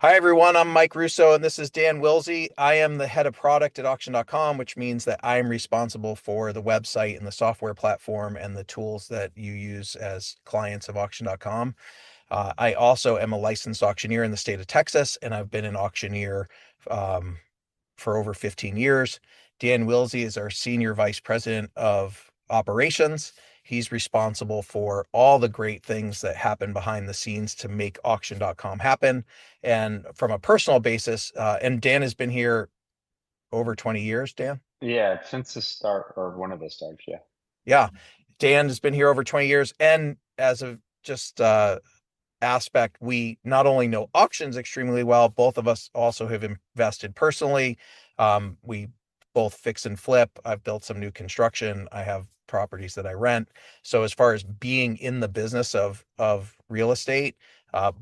Hi, everyone. I'm Mike Russo, and this is Dan Willsey. I am the head of product at auction.com, which means that I am responsible for the website and the software platform and the tools that you use as clients of auction.com. I also am a licensed auctioneer in the state of Texas, and I've been an auctioneer um, for over 15 years. Dan Willsey is our senior vice president of operations. He's responsible for all the great things that happen behind the scenes to make auction.com happen. And from a personal basis, and Dan has been here over 20 years, Dan. Yeah, since the start or one of the starts, yeah. Yeah. Dan has been here over 20 years. And as of just aspect, we not only know auctions extremely well, both of us also have invested personally. We both fix and flip. I've built some new construction. I have properties that I rent. So as far as being in the business of real estate,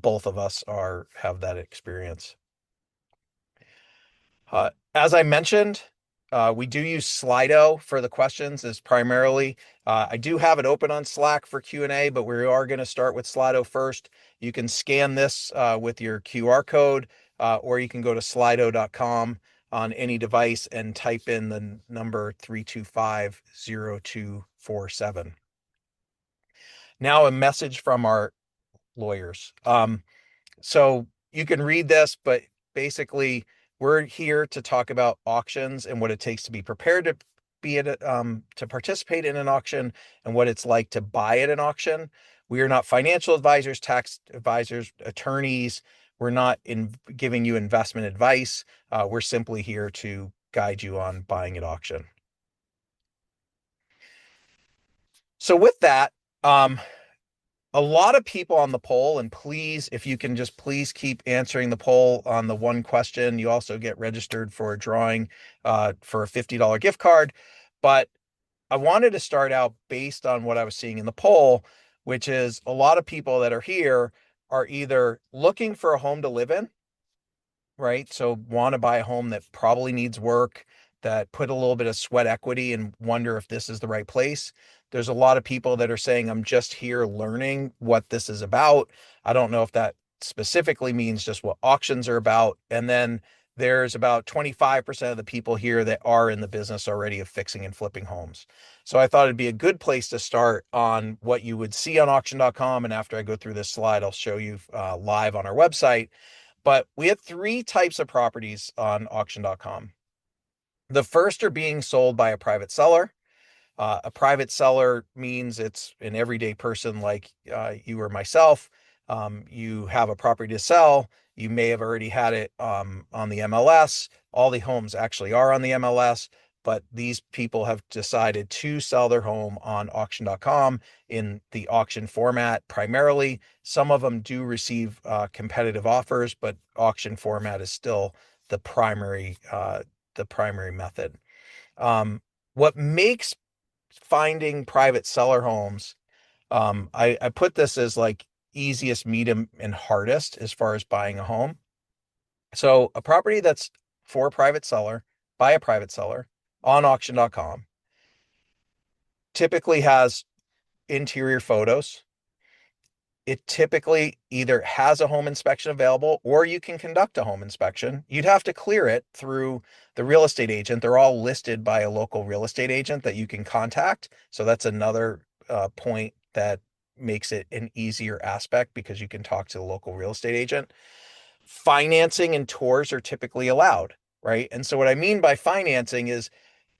both of us are have that experience. As I mentioned, we do use Slido for the questions as primarily. I do have it open on Slack for Q&A, but we are going to start with Slido first. You can scan this with your QR code, or you can go to slido.com on any device and type in the number 3250247. Now, a message from our lawyers. So you can read this, but basically, we're here to talk about auctions and what it takes to be prepared to be to participate in an auction and what it's like to buy at an auction. We are not financial advisors, tax advisors, attorneys. We're not giving you investment advice. We're simply here to guide you on buying at auction. So with that, um, a lot of people on the poll, and please, if you can just please keep answering the poll on the one question. You also get registered for a drawing for a $50 gift card. But I wanted to start out based on what I was seeing in the poll, which is a lot of people that are here are either looking for a home to live in, right? So want to buy a home that probably needs work, that put a little bit of sweat equity and wonder if this is the right place. There's a lot of people that are saying, I'm just here learning what this is about. I don't know if that specifically means just what auctions are about. And then there's about 25% of the people here that are in the business already of fixing and flipping homes. So I thought it'd be a good place to start on what you would see on auction.com. And after I go through this slide, I'll show you live on our website. But we have three types of properties on auction.com. The first are being sold by a private seller. A private seller means it's an everyday person like you or myself. You have a property to sell. You may have already had it on the MLS. All the homes actually are on the MLS, but these people have decided to sell their home on auction.com in the auction format primarily. Some of them do receive competitive offers, but auction format is still the primary method. What makes finding private seller homes, I put this as like easiest, medium, and hardest as far as buying a home. So a property that's for a private seller by a private seller on auction.com typically has interior photos. It typically either has a home inspection available or you can conduct a home inspection. You'd have to clear it through the real estate agent. They're all listed by a local real estate agent that you can contact. So that's another point that makes it an easier aspect because you can talk to the local real estate agent. Financing and tours are typically allowed, right? And so what I mean by financing is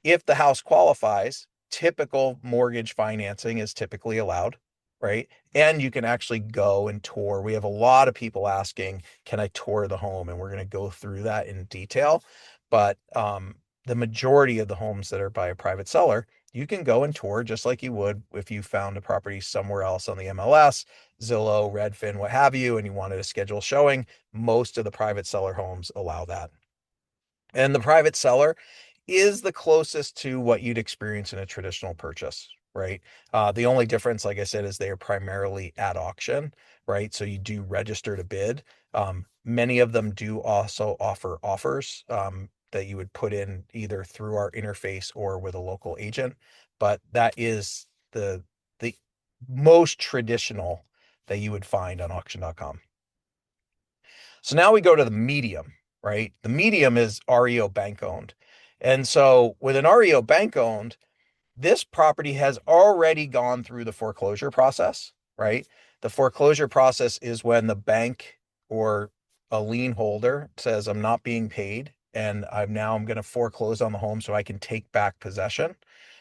if the house qualifies, typical mortgage financing is typically allowed, right? And you can actually go and tour. We have a lot of people asking, can I tour the home? And we're going to go through that in detail. But the majority of the homes that are by a private seller, you can go and tour just like you would if you found a property somewhere else on the MLS, Zillow, Redfin, what have you, and you wanted to schedule showing. Most of the private seller homes allow that. And the private seller is the closest to what you'd experience in a traditional purchase, right? The only difference, like I said, is they are primarily at auction, right? So you do register to bid. Many of them do also offer offers that you would put in either through our interface or with a local agent, but that is the most traditional that you would find on auction.com. So now we go to the medium, right? The medium is REO bank owned. And so with an REO bank owned, this property has already gone through the foreclosure process, right? The foreclosure process is when the bank or a lien holder says, I'm not being paid and I'm going to foreclose on the home so I can take back possession.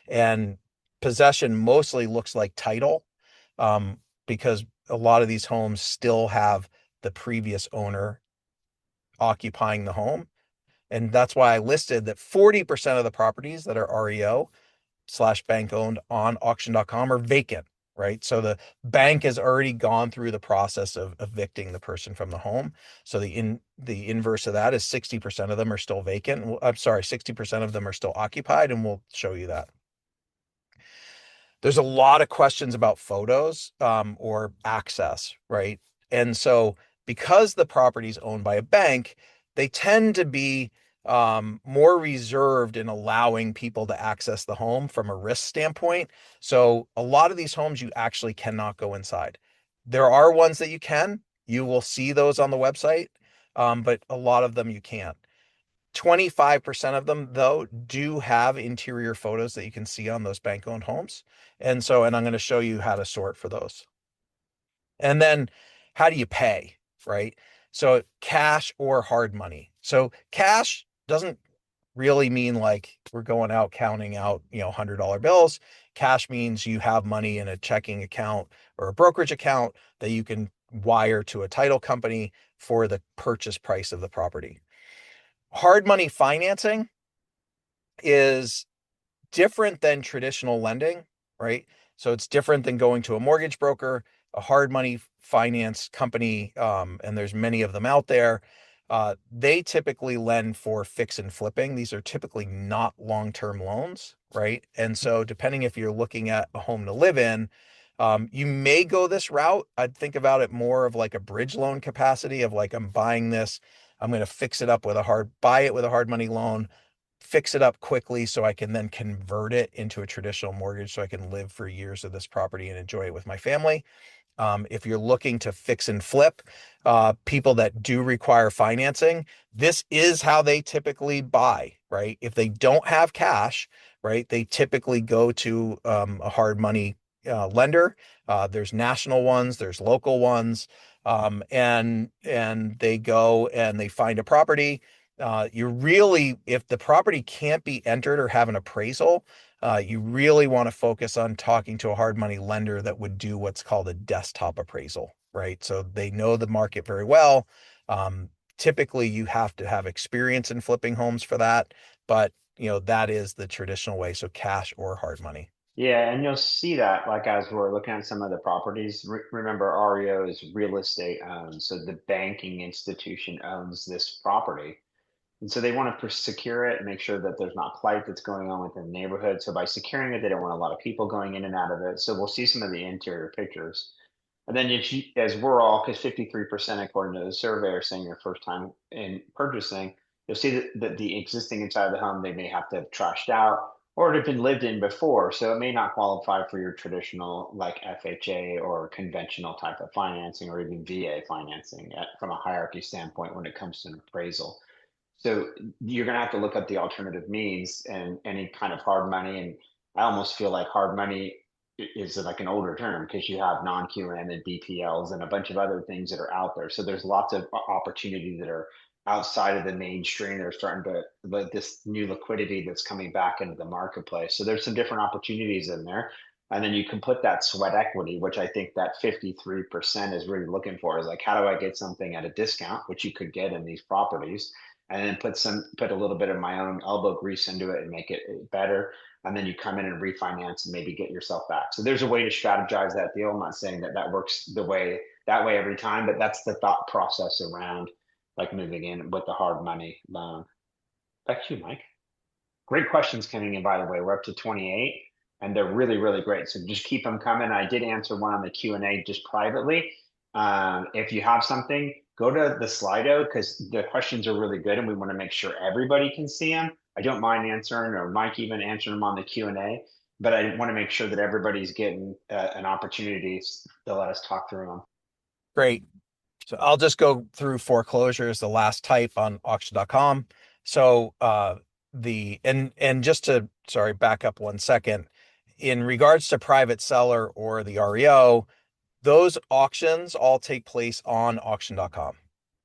And possession mostly looks like title, um, because a lot of these homes still have the previous owner occupying the home. And that's why I listed that 40% of the properties that are REO slash bank owned on auction.com are vacant, right? So the bank has already gone through the process of evicting the person from the home. So the inverse of that is 60% of them are still vacant. I'm sorry, 60% of them are still occupied, and we'll show you that. There's a lot of questions about photos, or access, right? And so because the property is owned by a bank, they tend to be more reserved in allowing people to access the home from a risk standpoint. So a lot of these homes you actually cannot go inside. There are ones that you can. You will see those on the website, but a lot of them you can't. 25% of them, though, do have interior photos that you can see on those bank owned homes. And I'm going to show you how to sort for those. And then how do you pay, right? So cash or hard money. So cash doesn't really mean like we're going out counting out, $100 bills. Cash means you have money in a checking account or a brokerage account that you can wire to a title company for the purchase price of the property. Hard money financing is different than traditional lending, right? So it's different than going to a mortgage broker, a hard money finance company, and there's many of them out there. They typically lend for fix and flipping. These are typically not long-term loans, right? And so depending if you're looking at a home to live in, you may go this route. I'd think about it more of like a bridge loan capacity of like, I'm buying this, I'm going to buy it with a hard money loan, fix it up quickly so I can then convert it into a traditional mortgage so I can live for years of this property and enjoy it with my family. If you're looking to fix and flip, people that do require financing, this is how they typically buy, right? If they don't have cash, right, they typically go to a hard money lender. There's national ones, there's local ones, and they go and they find a property. If the property can't be entered or have an appraisal, you really want to focus on talking to a hard money lender that would do what's called a desktop appraisal, right? So they know the market very well. Um, Typically, you have to have experience in flipping homes for that, but that is the traditional way. So cash or hard money. Yeah, and you'll see that like as we're looking at some of the properties. Remember, REO is real estate owned, so the banking institution owns this property. And so they want to secure it and make sure that there's not plight that's going on within the neighborhood. So by securing it, they don't want a lot of people going in and out of it. So we'll see some of the interior pictures. And then as we're all, because 53% according to the survey are saying your first time in purchasing, you'll see that the existing inside of the home, they may have to have trashed out or it had been lived in before. So it may not qualify for your traditional like FHA or conventional type of financing or even VA financing from a hierarchy standpoint when it comes to an appraisal. So you're going to have to look at the alternative means and any kind of hard money. And I almost feel like hard money is like an older term because you have non-QM and BPLs and a bunch of other things that are out there. So there's lots of opportunities that are outside of the mainstream. They're starting to like this new liquidity that's coming back into the marketplace. So there's some different opportunities in there. And then you can put that sweat equity, which I think that 53% is really looking for, is like, how do I get something at a discount, which you could get in these properties, and then put a little bit of my own elbow grease into it and make it better. And then you come in and refinance and maybe get yourself back. So there's a way to strategize that deal. I'm not saying that works that way every time, but that's the thought process around like moving in with the hard money loan. Back to you, Mike. Great questions coming in, by the way. We're up to 28 and they're really, really great. So just keep them coming. I did answer one on the Q&A just privately. If you have something, go to the Slido because the questions are really good and we want to make sure everybody can see them. I don't mind answering or Mike even answering them on the Q&A, but I want to make sure that everybody's getting an opportunity to let us talk through them. Great. So I'll just go through foreclosures, the last type on auction.com. So and just to, sorry, back up 1 second. In regards to private seller or the REO, those auctions all take place on auction.com,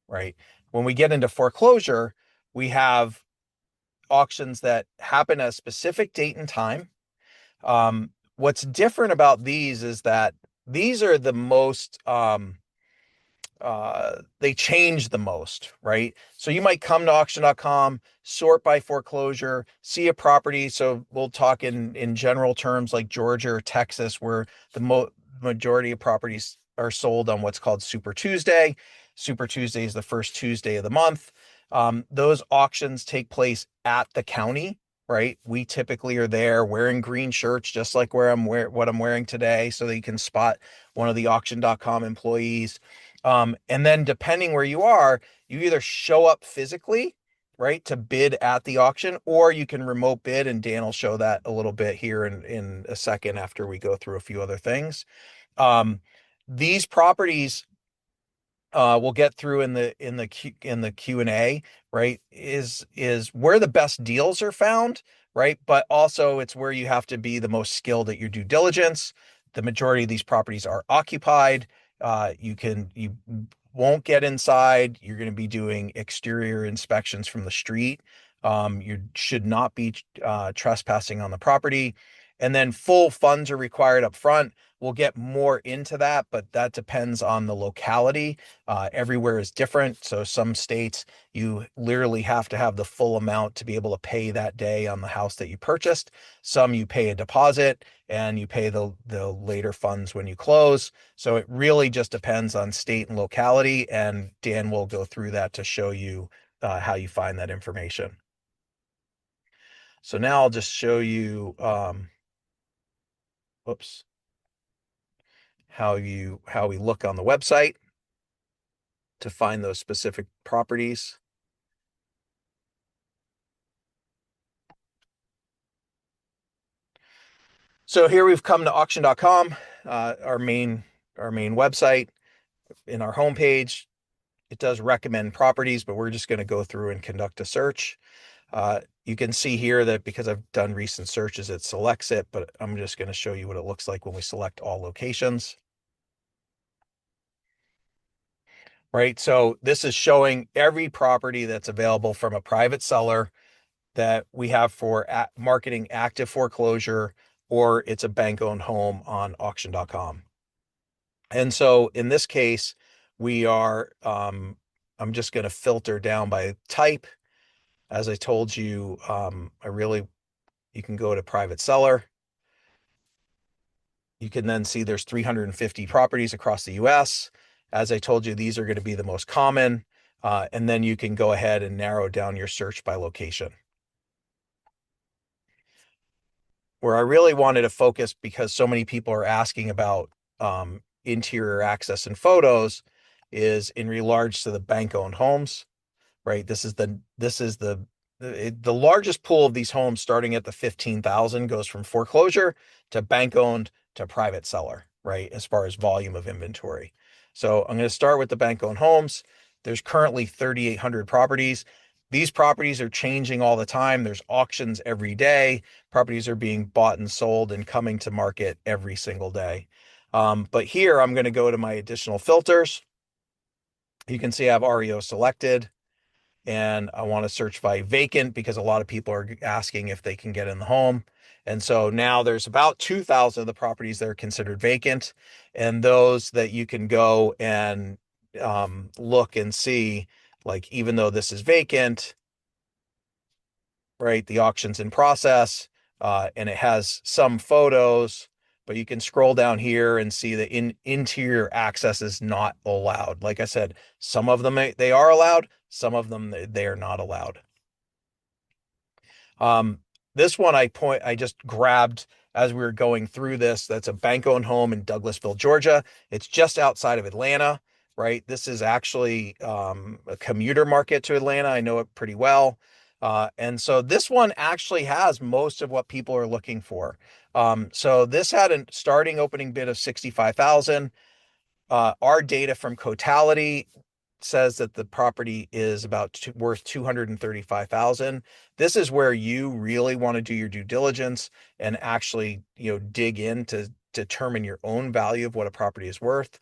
right? When we get into foreclosure, we have auctions that happen at a specific date and time. What's different about these is that these are the most they change the most, right? So you might come to auction.com, sort by foreclosure, see a property. So we'll talk in general terms like Georgia or Texas, where the majority of properties are sold on what's called Super Tuesday. Super Tuesday is the first Tuesday of the month. Those auctions take place at the county, right? We typically are there wearing green shirts, just like what I'm wearing today, so that you can spot one of the auction.com employees. And then depending where you are, you either show up physically, right, to bid at the auction, or you can remote bid. And Dan will show that a little bit here in a second after we go through a few other things. These properties we'll get through in the Q&A, right, is where the best deals are found, right? But also it's where you have to be the most skilled at your due diligence. The majority of these properties are occupied. You won't get inside. You're going to be doing exterior inspections from the street. You should not be trespassing on the property. And then full funds are required up front. We'll get more into that, but that depends on the locality. Everywhere is different. So some states, you literally have to have the full amount to be able to pay that day on the house that you purchased. Some you pay a deposit and you pay the later funds when you close. So it really just depends on state and locality. And Dan will go through that to show you how you find that information. So now I'll just show you, whoops, how we look on the website to find those specific properties. So here we've come to auction.com, our main website. In our homepage, it does recommend properties, but we're just going to go through and conduct a search. You can see here that because I've done recent searches, it selects it, but I'm just going to show you what it looks like when we select all locations. Right, so this is showing every property that's available from a private seller that we have for marketing active foreclosure, or it's a bank-owned home on auction.com. And so in this case, I'm just going to filter down by type. As I told you, you can go to private seller. You can then see there's 350 properties across the US. As I told you, these are going to be the most common. And then you can go ahead and narrow down your search by location. Where I really wanted to focus, because so many people are asking about interior access and photos, is in regards to the bank-owned homes, right? The largest pool of these homes, starting at the 15,000, goes from foreclosure to bank-owned to private seller, right? As far as volume of inventory. So I'm going to start with the bank-owned homes. There's currently 3,800 properties. These properties are changing all the time. There's auctions every day. Properties are being bought and sold and coming to market every single day. But here I'm going to go to my additional filters. You can see I have REO selected, and I want to search by vacant because a lot of people are asking if they can get in the home. And so now there's about 2,000 of the properties that are considered vacant, and those that you can go and look and see, like, even though this is vacant, right? The auction's in process, and it has some photos, but you can scroll down here and see the interior access is not allowed. Like I said, some of them they are allowed, some of them they are not allowed. This one I just grabbed as we were going through this. That's a bank-owned home in Douglasville, Georgia. It's just outside of Atlanta, right? This is actually a commuter market to Atlanta. I know it pretty well. And so this one actually has most of what people are looking for. So this had a starting opening bid of 65,000. Our data from Cotality says that the property is worth 235,000. This is where you really want to do your due diligence and actually, dig in to determine your own value of what a property is worth.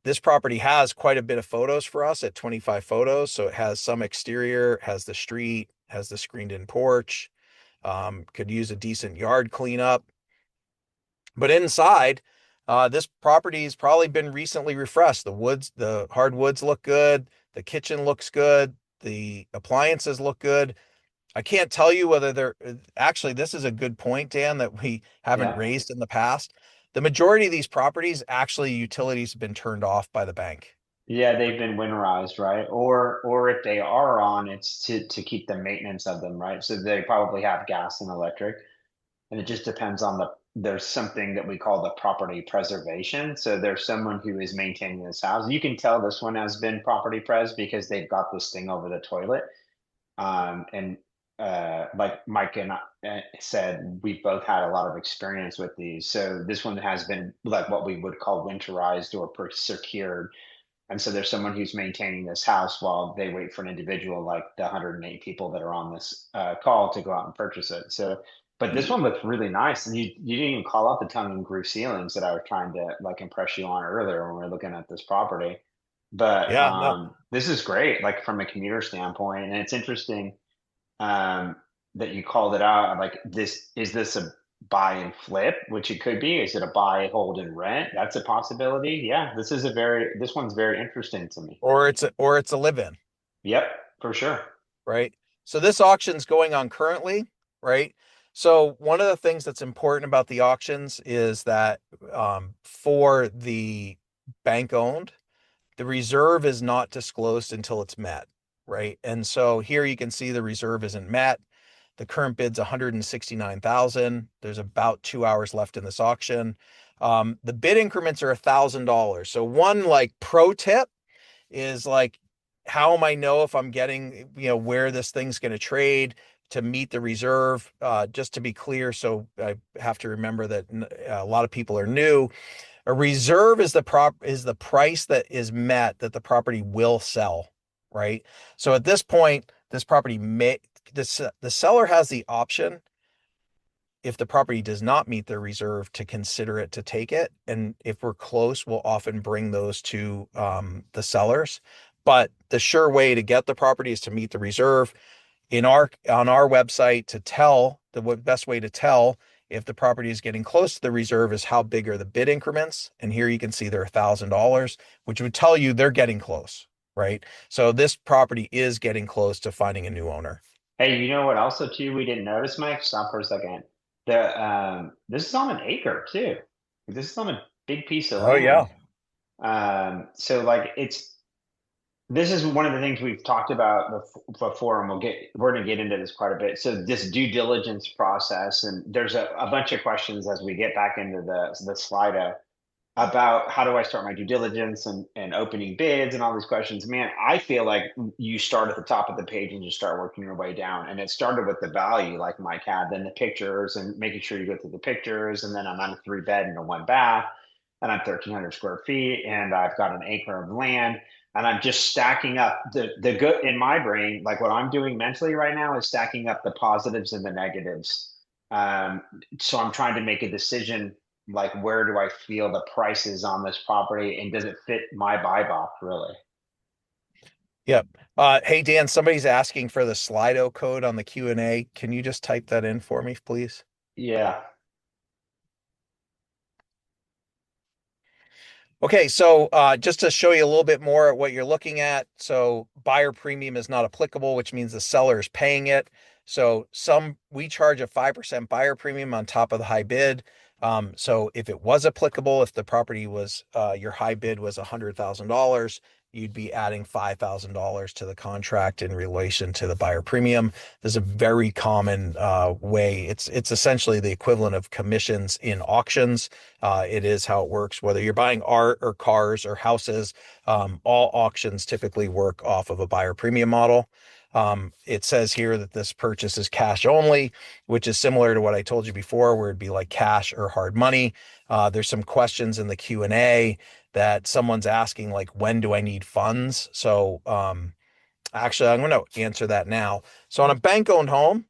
This property has quite a bit of photos for us at 25 photos. So it has some exterior, has the street, has the screened in porch, could use a decent yard cleanup. But inside, this property's probably been recently refreshed. The hardwoods look good. The kitchen looks good. The appliances look good. I can't tell you whether actually, this is a good point, Dan, that we haven't Yeah. raised in the past. The majority of these properties, actually, utilities have been turned off by the bank. Yeah, they've been winterized, right? Or if they are on, it's to keep the maintenance of them, right? So they probably have gas and electric, and it just depends on there's something that we call the property preservation. So there's someone who is maintaining this house. You can tell this one has been property pres because they've got this thing over the toilet. And like Mike and I said, we both had a lot of experience with these. So this one has been like what we would call winterized or secured. And so there's someone who's maintaining this house while they wait for an individual like the 108 people that are on this call to go out and purchase it. So, but this one looks really nice. And you didn't even call out the tongue and groove ceilings that I was trying to like impress you on earlier when we were looking at this property. But Yeah, no. this is great, like from a commuter standpoint. And it's interesting um, that you called it out. Like this, is this a buy and flip, which it could be? Is it a buy, hold, and rent? That's a possibility. Yeah, this one's very interesting to me. Or it's a live-in. Yep, for sure. Right? So this auction's going on currently, right? So one of the things that's important about the auctions is that, for the bank owned, the reserve is not disclosed until it's met, right? And so here you can see the reserve isn't met. The current bid's 169,000. There's about 2 hours left in this auction. The bid increments are $1,000. So one like pro tip is like, how am I know if I'm getting, where this thing's going to trade to meet the reserve? Just to be clear, so I have to remember that a lot of people are new. A reserve is the price that is met that the property will sell, right? So at this point, this property the seller has the option, if the property does not meet their reserve, to consider it to take it. And if we're close, we'll often bring those to the sellers. But the sure way to get the property is to meet the reserve. On our website, the best way to tell if the property is getting close to the reserve is how big are the bid increments. And here you can see they're $1,000, which would tell you they're getting close, right? So this property is getting close to finding a new owner. Hey, you know what? Also, too, we didn't notice, Mike. Stop for a second. This is on an acre too. This is on a big piece of Oh yeah. land. So like this is one of the things we've talked about before, and we're going to get into this quite a bit. So this due diligence process, and there's a bunch of questions as we get back into the Slido about how do I start my due diligence and opening bids and all these questions. Man, I feel like you start at the top of the page and just start working your way down. And it started with the value, like Mike had, then the pictures and making sure you go through the pictures. And then I'm on a 3 bed and a 1 bath, and I'm 1,300 square feet, and I've got an acre of land. And I'm just stacking up the good in my brain. Like what I'm doing mentally right now is stacking up the positives and the negatives. Um, so I'm trying to make a decision like where do I feel the prices on this property and does it fit my buy box really? Yep. Hey Dan, somebody's asking for the Slido code on the Q&A. Can you just type that in for me, please? Yeah. Okay, so just to show you a little bit more at what you're looking at. So buyer premium is not applicable, which means the seller is paying it. So we charge a 5% buyer premium on top of the high bid. So if it was applicable, if the property was, your high bid was $100,000, you'd be adding $5,000 to the contract in relation to the buyer premium. There's a very common way. It's essentially the equivalent of commissions in auctions. It is how it works, whether you're buying art or cars or houses. All auctions typically work off of a buyer premium model. It says here that this purchase is cash only, which is similar to what I told you before, where it'd be like cash or hard money. There's some questions in the Q&A that someone's asking, like, when do I need funds? So actually, I'm going to answer that now. So on a bank-owned home,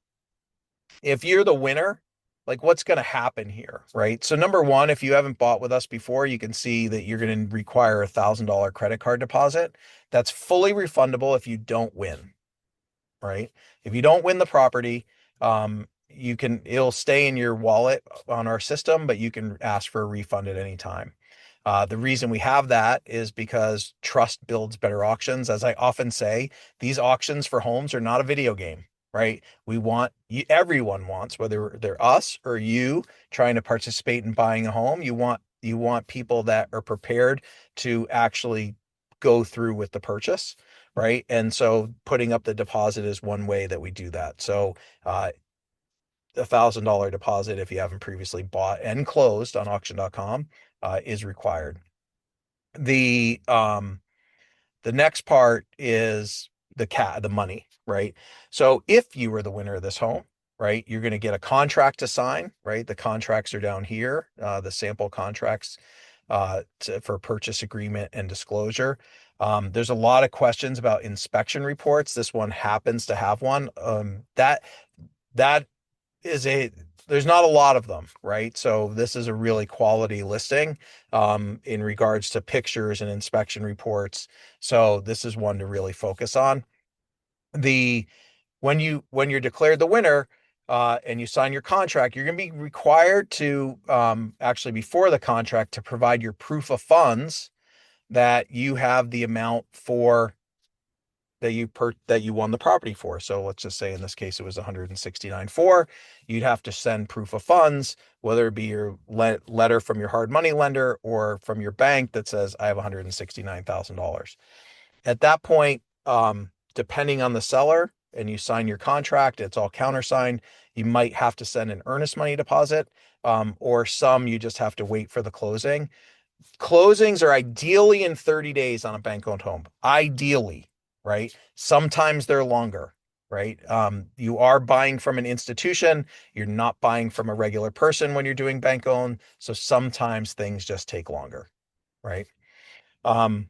if you're the winner, like, what's going to happen here, right? So number one, if you haven't bought with us before, you can see that you're going to require $1,000 credit card deposit. That's fully refundable if you don't win, right? If you don't win the property, it'll stay in your wallet on our system, but you can ask for a refund at any time. The reason we have that is because trust builds better auctions. As I often say, these auctions for homes are not a video game, right? We want you, everyone wants, whether they're us or you trying to participate in buying a home, you want people that are prepared to actually go through with the purchase, right? And so putting up the deposit is one way that we do that. So $1,000 deposit if you haven't previously bought and closed on auction.com is required. The next part is the money, right? So if you were the winner of this home, right, you're going to get a contract to sign, right? The contracts are down here, the sample contracts for purchase agreement and disclosure. There's a lot of questions about inspection reports. This one happens to have one. That is there's not a lot of them, right? So this is a really quality listing in regards to pictures and inspection reports. So this is one to really focus on. The when you're declared the winner and you sign your contract, you're going to be required to actually before the contract to provide your proof of funds that you have the amount for that you won the property for. So let's just say in this case it was 169.4. You'd have to send proof of funds, whether it be your letter from your hard money lender or from your bank that says I have $169,000. At that point, depending on the seller, and you sign your contract, it's all countersigned. You might have to send an earnest money deposit, or some you just have to wait for the closing. Closings are ideally in 30 days on a bank-owned home. Ideally, right? Sometimes they're longer, right? You are buying from an institution. You're not buying from a regular person when you're doing bank-owned. So sometimes things just take longer, right? Um,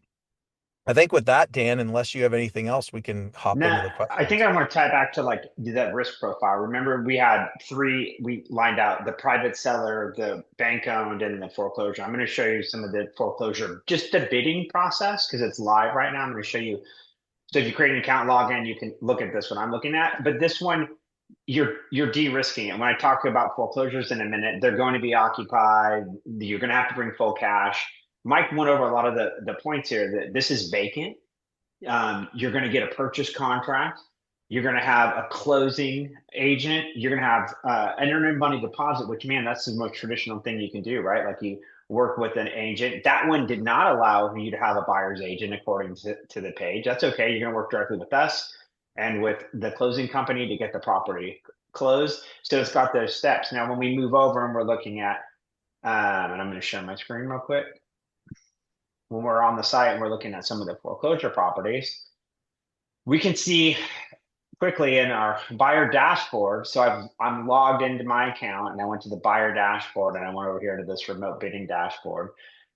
I think with that, Dan, unless you have anything else, we can hop Now, into the I think questions. I want to tie back to like do that risk profile. Remember, we had three, we lined out the private seller, the bank owned, and the foreclosure. I'm going to show you some of the foreclosure, just the bidding process because it's live right now. I'm going to show you. So if you create an account login, you can look at this one I'm looking at. But this one, you're de-risking it. When I talk about foreclosures in a minute, they're going to be occupied. You're going to have to bring full cash. Mike went over a lot of the points here that this is vacant. You're going to get a purchase contract. You're going to have a closing agent. You're going to have an earned money deposit, which, man, that's the most traditional thing you can do, right? Like you work with an agent. That one did not allow you to have a buyer's agent according to the page. That's okay. You're going to work directly with us and with the closing company to get the property closed. So it's got those steps. Now, when we move over and we're looking at, and I'm going to share my screen real quick. When we're on the site and we're looking at some of the foreclosure properties, we can see quickly in our buyer dashboard. So I'm logged into my account and I went to the buyer dashboard and I went over here to this remote bidding dashboard.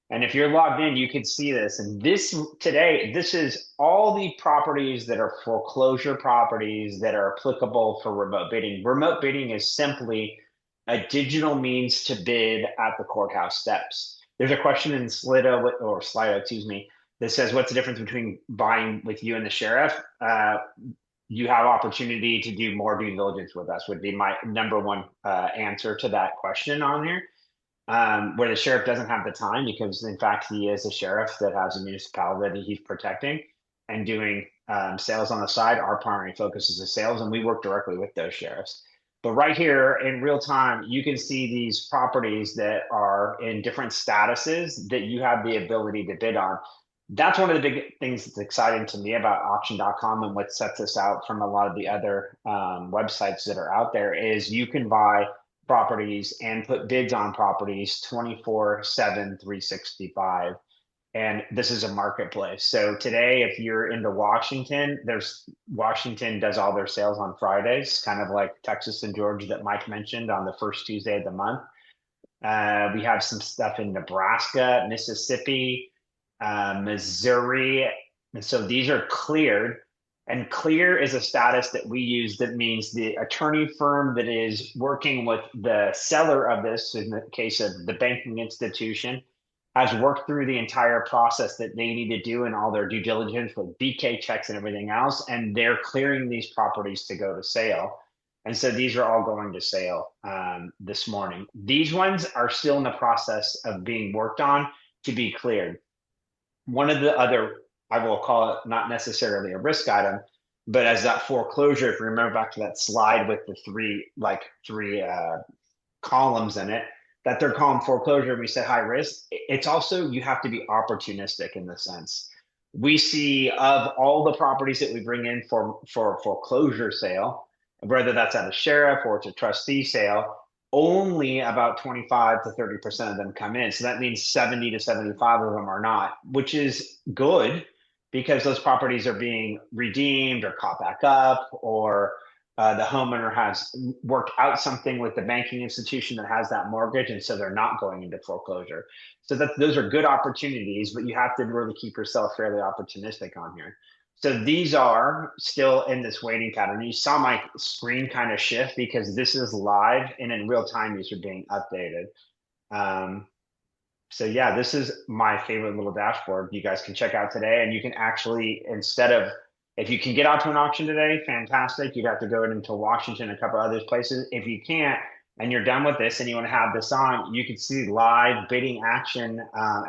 And if you're logged in, you can see this. And this today, this is all the properties that are foreclosure properties that are applicable for remote bidding. Remote bidding is simply a digital means to bid at the courthouse steps. There's a question in Slido, excuse me, that says, what's the difference between buying with you and the sheriff? You have opportunity to do more due diligence with us would be my number one answer to that question on here. Where the sheriff doesn't have the time because in fact he is a sheriff that has a municipality that he's protecting and doing sales on the side. Our primary focus is the sales and we work directly with those sheriffs. But right here in real time, you can see these properties that are in different statuses that you have the ability to bid on. That's one of the big things that's exciting to me about auction.com and what sets us out from a lot of the other websites that are out there is you can buy properties and put bids on properties 24/7, 365. And this is a marketplace. So today, if you're into Washington, Washington does all their sales on Fridays, kind of like Texas and Georgia that Mike mentioned on the first Tuesday of the month. We have some stuff in Nebraska, Mississippi, Missouri. And so these are cleared. And clear is a status that we use that means the attorney firm that is working with the seller of this, in the case of the banking institution, has worked through the entire process that they need to do and all their due diligence with BK checks and everything else. And they're clearing these properties to go to sale. And so these are all going to sale this morning. These ones are still in the process of being worked on to be cleared. One of the other, I will call it not necessarily a risk item, but as that foreclosure, if you remember back to that slide with the three columns in it, that they're calling foreclosure, we said high risk. It's also, you have to be opportunistic in the sense. We see of all the properties that we bring in for foreclosure sale, whether that's at a sheriff or it's a trustee sale, only about 25 to 30% of them come in. So that means 70 to 75 of them are not, which is good because those properties are being redeemed or caught back up, or the homeowner has worked out something with the banking institution that has that mortgage, and so they're not going into foreclosure. So that those are good opportunities, but you have to really keep yourself fairly opportunistic on here. So these are still in this waiting pattern. You saw my screen kind of shift because this is live and in real time these are being updated. So yeah, this is my favorite little dashboard you guys can check out today. And you can actually, instead of, if you can get out to an auction today, fantastic. You'd have to go into Washington and a couple other places. If you can't, and you're done with this and you want to have this on, you can see live bidding action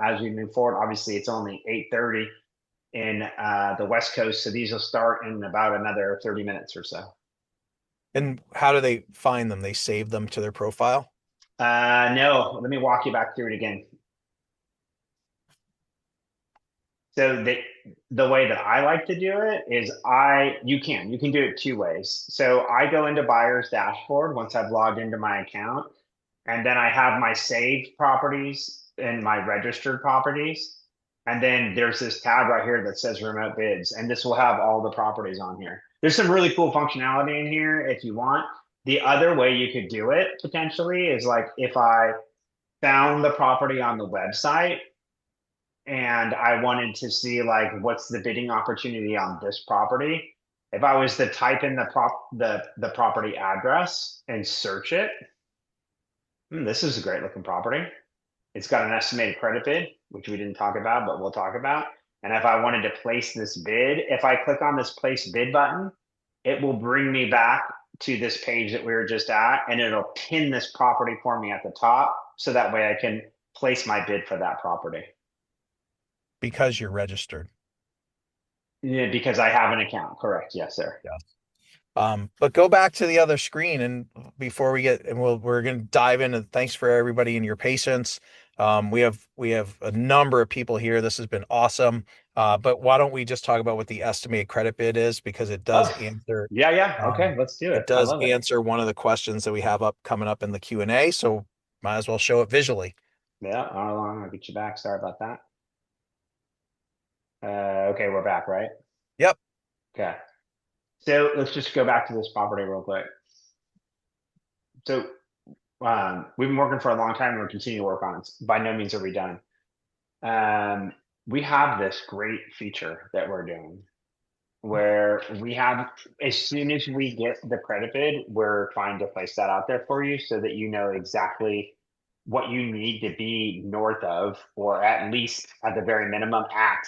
as we move forward. Obviously, it's only 8:30 in the West Coast, so these will start in about another 30 minutes or so. And how do they find them? They save them to their profile? No, let me walk you back through it again. So the way that I like to do it is you can do it two ways. So I go into buyer's dashboard once I've logged into my account, and then I have my saved properties and my registered properties. And then there's this tab right here that says remote bids, and this will have all the properties on here. There's some really cool functionality in here if you want. The other way you could do it potentially is like if I found the property on the website and I wanted to see like what's the bidding opportunity on this property. If I was to type in the property address and search it, this is a great looking property. It's got an estimated credit bid, which we didn't talk about, but we'll talk about. And if I wanted to place this bid, if I click on this place bid button, it will bring me back to this page that we were just at, and it'll pin this property for me at the top. So that way I can place my bid for that property. Because you're registered. Yeah, because I have an account. Correct. Yes, sir. Yeah. But go back to the other screen and before we get, and we're going to dive into, thanks for everybody and your patience. We have a number of people here. This has been awesome. But why don't we just talk about what the estimated credit bid is, because it does answer. Yeah. Okay, let's do it. It does answer one of the questions that we have coming up in the Q&A. So might as well show it visually. Yeah, I'll get you back. Sorry about that. Okay, we're back, right? Yep. Okay. So let's just go back to this property real quick. So we've been working for a long time and we're continuing to work on it. By no means are we done. We have this great feature that we're doing where we have, as soon as we get the credit bid, we're trying to place that out there for you so that you know exactly what you need to be north of, or at least at the very minimum at,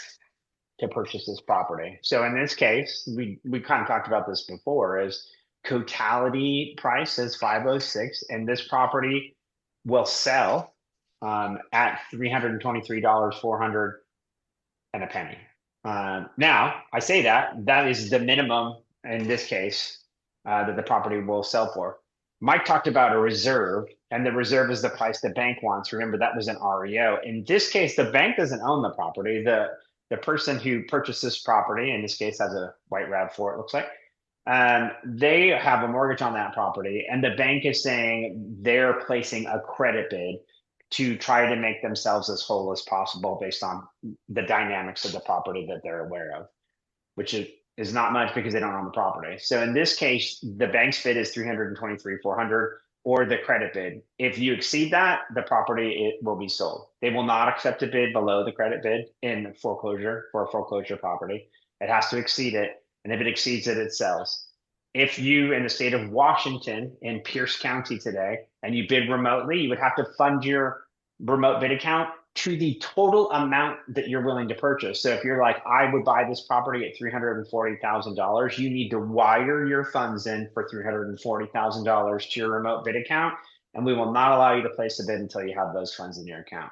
to purchase this property. So in this case, we kind of talked about this before, is totality price is 506, and this property will sell at $323, 400 and a penny. Now I say that is the minimum in this case that the property will sell for. Mike talked about a reserve, and the reserve is the price the bank wants. Remember, that was an REO. In this case, the bank doesn't own the property. The person who purchased this property, in this case, has a white RAV4, it looks like. They have a mortgage on that property, and the bank is saying they're placing a credit bid to try to make themselves as whole as possible based on the dynamics of the property that they're aware of, which is not much because they don't own the property. So in this case, the bank's bid is 323, 400. or the credit bid. If you exceed that, the property it will be sold. They will not accept a bid below the credit bid in foreclosure for a foreclosure property. It has to exceed it, and if it exceeds it, it sells. If you in the state of Washington in Pierce County today and you bid remotely, you would have to fund your remote bid account to the total amount that you're willing to purchase. So if you're like, I would buy this property at $340,000, you need to wire your funds in for $340,000 to your remote bid account, and we will not allow you to place a bid until you have those funds in your account.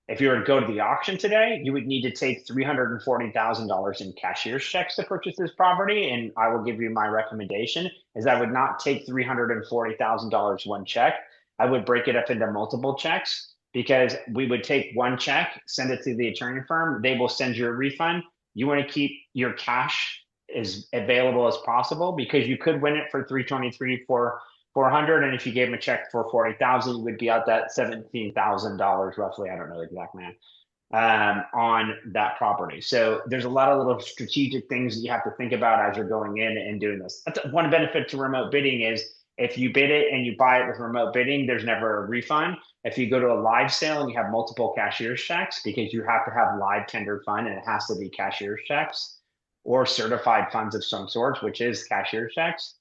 If you were to go to the auction today, you would need to take $340,000 in cashier's checks to purchase this property. And I will give you my recommendation is I would not take $340,000 one check. I would break it up into multiple checks because we would take one check, send it to the attorney firm. They will send you a refund. You want to keep your cash as available as possible because you could win it for 323 for 400, and if you gave them a check for 40,000, you would be out that $17,000 roughly. I don't know the exact math on that property. So there's a lot of little strategic things that you have to think about as you're going in and doing this. That's one benefit to remote bidding is if you bid it and you buy it with remote bidding, there's never a refund. If you go to a live sale and you have multiple cashier's checks, because you have to have live tender fund and it has to be cashier's checks or certified funds of some sort, which is cashier's checks,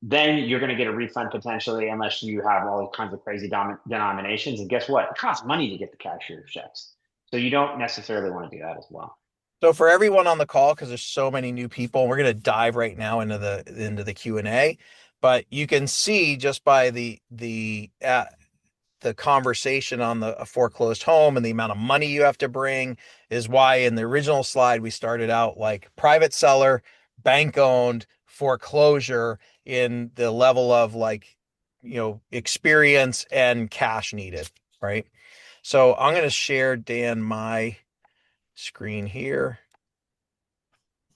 then you're going to get a refund potentially unless you have all kinds of crazy denominations. And guess what? It costs money to get the cashier's checks. So you don't necessarily want to do that as well. So for everyone on the call, because there's so many new people, we're going to dive right now into the Q&A. But you can see just by the conversation on a foreclosed home and the amount of money you have to bring is why in the original slide we started out like private seller, bank owned, foreclosure in the level of like, experience and cash needed, right? So I'm going to share, Dan, my screen here,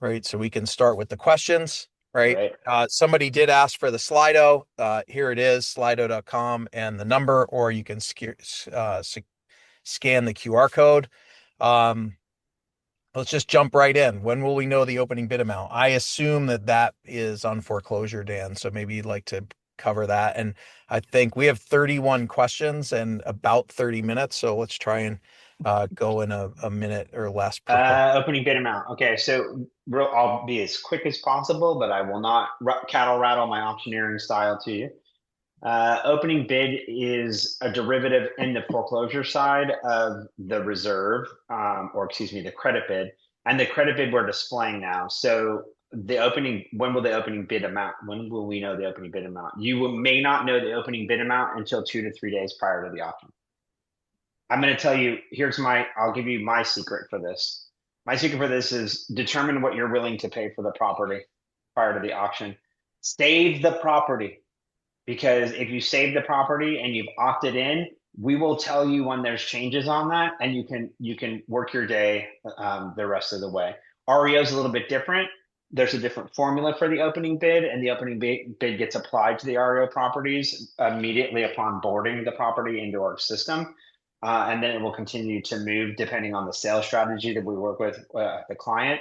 right? So we can start with the questions, right? Right. Somebody did ask for the Slido. Here it is, slido.com and the number, or you can scan the QR code. Let's just jump right in. When will we know the opening bid amount? I assume that is on foreclosure, Dan. So maybe you'd like to cover that. And I think we have 31 questions and about 30 minutes. So let's try and go in a minute or less per question. Opening bid amount. Okay, so I'll be as quick as possible, but I will not cattle rattle my auctioneering style to you. Opening bid is a derivative in the foreclosure side of the reserve, or excuse me, the credit bid. And the credit bid we're displaying now. So when will the opening bid amount? When will we know the opening bid amount? You may not know the opening bid amount until 2 to 3 days prior to the auction. I'm going to tell you, I'll give you my secret for this. My secret for this is determine what you're willing to pay for the property prior to the auction. Save the property. Because if you save the property and you've opted in, we will tell you when there's changes on that, and you can work your day the rest of the way. REO is a little bit different. There's a different formula for the opening bid, and the opening bid gets applied to the REO properties immediately upon boarding the property into our system. And then it will continue to move depending on the sales strategy that we work with the client.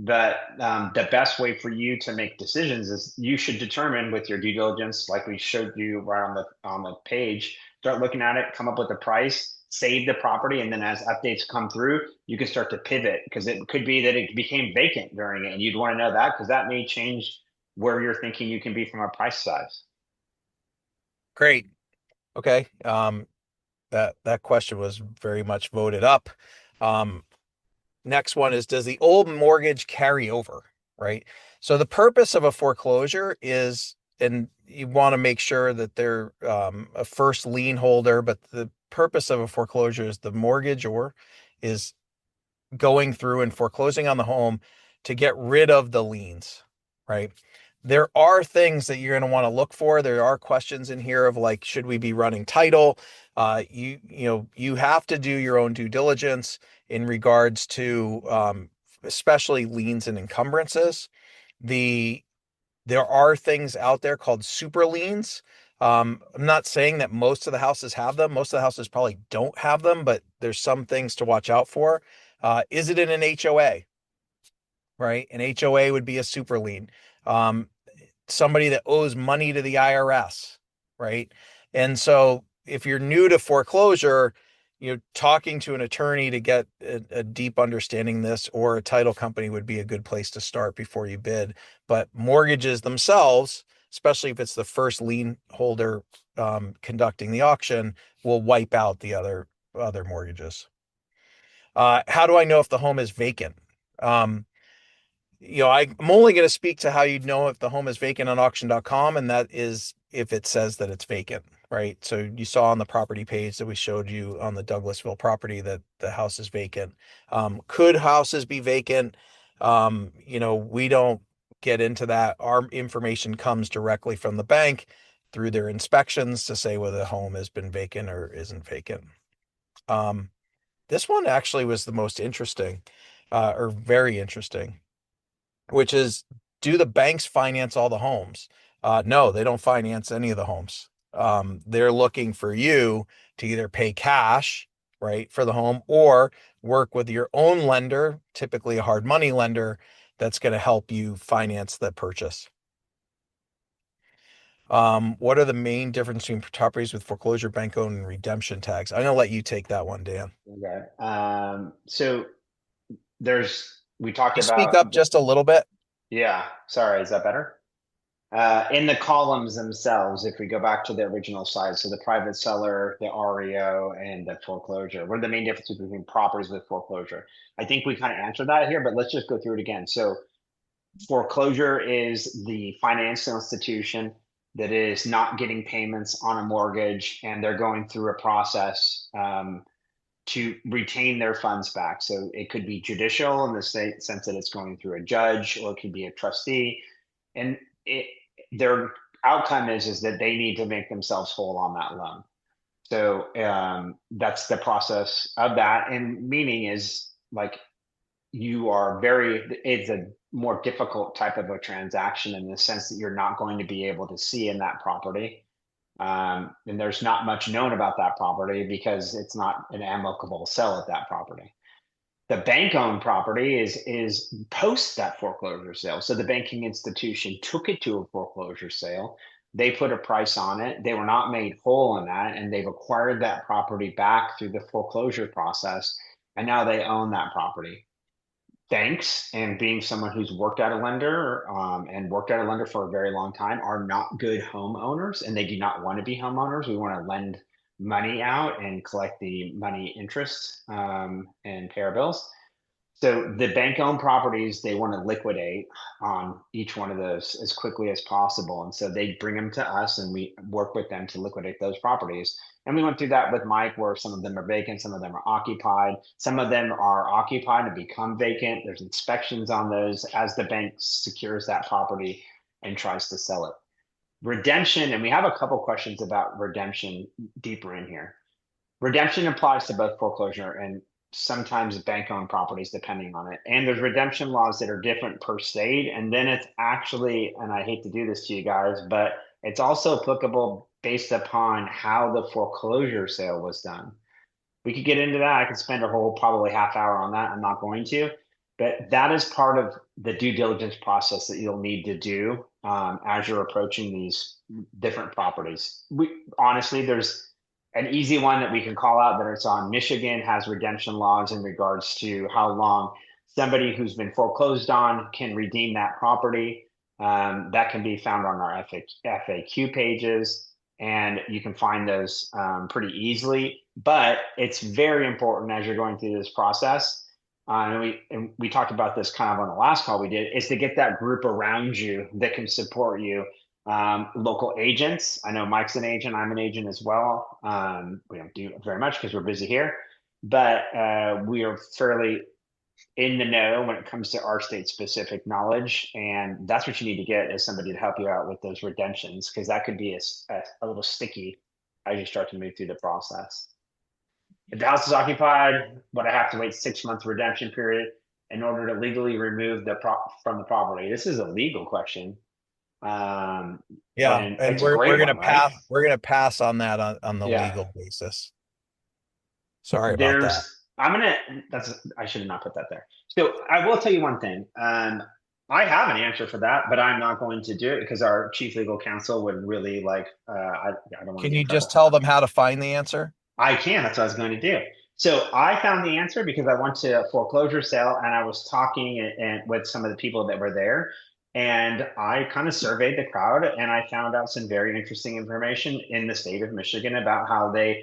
But the best way for you to make decisions is you should determine with your due diligence, like we showed you right on the page, start looking at it, come up with a price, save the property, and then as updates come through, you can start to pivot because it could be that it became vacant during it, and you'd want to know that because that may change where you're thinking you can be from a price size. Great. Okay. That question was very much voted up. Next one is, does the old mortgage carry over, right? So the purpose of a foreclosure is, and you want to make sure that they're a first lien holder, but the purpose of a foreclosure is the mortgagor is going through and foreclosing on the home to get rid of the liens, right? There are things that you're going to want to look for. There are questions in here of like, should we be running title? You have to do your own due diligence in regards to especially liens and encumbrances. There are things out there called super liens. I'm not saying that most of the houses have them. Most of the houses probably don't have them, but there's some things to watch out for. Is it in an HOA? Right? An HOA would be a super lien. Somebody that owes money to the IRS, right? And so if you're new to foreclosure, talking to an attorney to get a deep understanding of this, or a title company, would be a good place to start before you bid. But mortgages themselves, especially if it's the first lien holder conducting the auction, will wipe out the other mortgages. How do I know if the home is vacant? Um, I'm only going to speak to how you'd know if the home is vacant on auction.com, and that is if it says that it's vacant, right? So you saw on the property page that we showed you on the Douglasville property that the house is vacant. Could houses be vacant? We don't get into that. Our information comes directly from the bank through their inspections to say whether the home has been vacant or isn't vacant. Um, this one actually was the most interesting, or very interesting, which is, do the banks finance all the homes? No, they don't finance any of the homes. They're looking for you to either pay cash, right, for the home, or work with your own lender, typically a hard money lender, that's going to help you finance the purchase. What are the main difference between properties with foreclosure, bank owned, and redemption tags? I'm going to let you take that one, Dan. Okay. So we talked You speak about up just a little bit. yeah, sorry, is that better? In the columns themselves, if we go back to the original side, so the private seller, the REO, and the foreclosure, what are the main differences between properties with foreclosure? I think we kind of answered that here, but let's just go through it again. So foreclosure is the financial institution that is not getting payments on a mortgage, and they're going through a process to retain their funds back. So it could be judicial in the sense that it's going through a judge, or it could be a trustee, and their outcome is that they need to make themselves whole on that loan. So that's the process of that, and meaning is like it's a more difficult type of a transaction in the sense that you're not going to be able to see in that property. And there's not much known about that property because it's not an amicable sell of that property. The bank owned property is post that foreclosure sale. So the banking institution took it to a foreclosure sale. They put a price on it. They were not made whole in that, and they've acquired that property back through the foreclosure process. And now they own that property. Banks, and being someone who's worked at a lender and worked at a lender for a very long time, are not good homeowners, and they do not want to be homeowners. We want to lend money out and collect the money interest and pay our bills. So the bank-owned properties, they want to liquidate on each one of those as quickly as possible. And so they bring them to us and we work with them to liquidate those properties. And we went through that with Mike, where some of them are vacant, some of them are occupied, some of them are occupied and become vacant. There's inspections on those as the bank secures that property and tries to sell it. Redemption, and we have a couple questions about redemption deeper in here. Redemption applies to both foreclosure and sometimes bank-owned properties, depending on it. And there's redemption laws that are different per state. And then it's actually, and I hate to do this to you guys, but it's also applicable based upon how the foreclosure sale was done. We could get into that. I could spend a whole probably half hour on that. I'm not going to, but that is part of the due diligence process that you'll need to do as you're approaching these different properties. Honestly, there's an easy one that we can call out that it's on. Michigan has redemption laws in regards to how long somebody who's been foreclosed on can redeem that property. That can be found on our FAQ pages, and you can find those pretty easily. But it's very important as you're going through this process. And we talked about this kind of on the last call we did, is to get that group around you that can support you. Local agents. I know Mike's an agent. I'm an agent as well. We don't do very much because we're busy here, but we are fairly in the know when it comes to our state specific knowledge. And that's what you need to get, is somebody to help you out with those redemptions, because that could be a little sticky as you start to move through the process. If the house is occupied, but I have to wait 6 months redemption period in order to legally remove from the property. This is a legal question. Yeah, And and it's a we're great gonna one, right? pass. We're gonna pass on that on the Yeah. legal basis. Sorry about that. There's, I'm gonna, I should have not put that there. So I will tell you one thing. I have an answer for that, but I'm not going to do it because our chief legal counsel would really like, I don't want to Can get in you just trouble. tell them how to find the answer? I can. That's what I was going to do. So I found the answer because I went to a foreclosure sale and I was talking with some of the people that were there. And I kind of surveyed the crowd and I found out some very interesting information in the state of Michigan about how they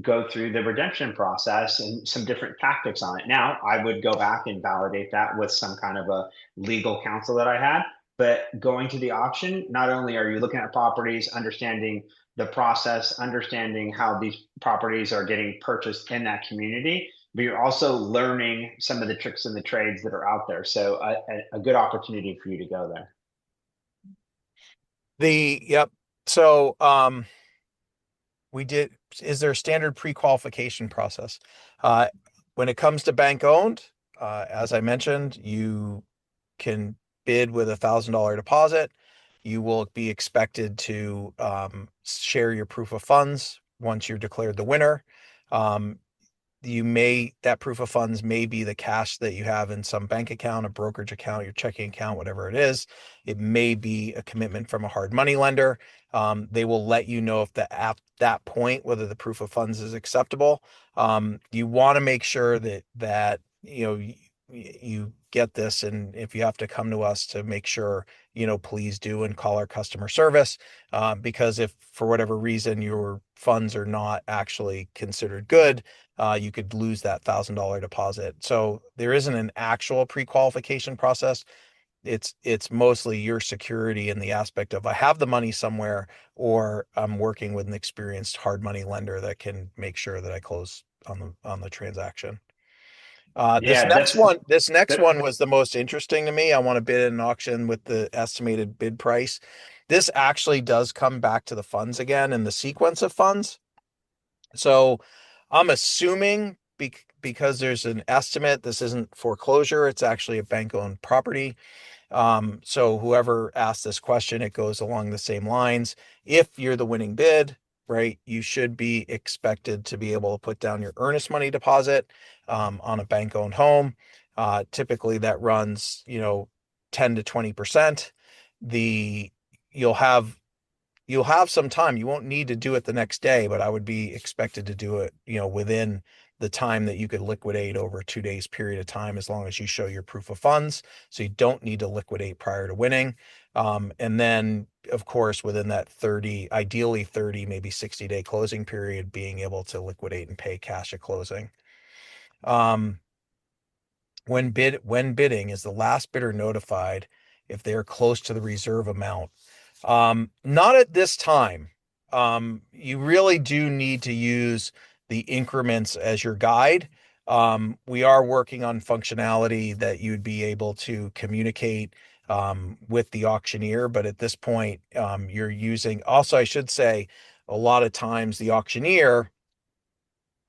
go through the redemption process and some different tactics on it. Now, I would go back and validate that with some kind of a legal counsel that I had. But going to the auction, not only are you looking at properties, understanding the process, understanding how these properties are getting purchased in that community, but you're also learning some of the tricks and the trades that are out there. So a good opportunity for you to go there. Yep. So, we did, is there a standard pre-qualification process? Uh, when it comes to bank owned, as I mentioned, you can bid with $1,000 deposit. You will be expected to share your proof of funds once you're declared the winner. Um, that proof of funds may be the cash that you have in some bank account, a brokerage account, your checking account, whatever it is. It may be a commitment from a hard money lender. They will let you know if at that point whether the proof of funds is acceptable. You want to make sure that you get this, and if you have to come to us to make sure, please do and call our customer service, because if for whatever reason your funds are not actually considered good, you could lose that $1,000 deposit. So there isn't an actual pre-qualification process. It's mostly your security in the aspect of I have the money somewhere, or I'm working with an experienced hard money lender that can make sure that I close on the transaction. Yeah, This next that, one was the most interesting to me. I want to bid in an auction with the estimated bid price. This actually does come back to the funds again and the sequence of funds. So I'm assuming because there's an estimate, this isn't foreclosure, it's actually a bank-owned property. So whoever asked this question, it goes along the same lines. If you're the winning bid, right, you should be expected to be able to put down your earnest money deposit on a bank-owned home. Typically that runs, 10 to 20%. The you'll have you'll have some time. You won't need to do it the next day, but I would be expected to do it, within the time that you could liquidate over a 2 days period of time, as long as you show your proof of funds. So you don't need to liquidate prior to winning. And then of course, within that 30, ideally 30, maybe 60-day closing period, being able to liquidate and pay cash at closing. Um, when bidding, is the last bidder notified if they are close to the reserve amount? Not at this time. You really do need to use the increments as your guide. We are working on functionality that you'd be able to communicate with the auctioneer, but at this point, you're using, also, I should say, a lot of times the auctioneer,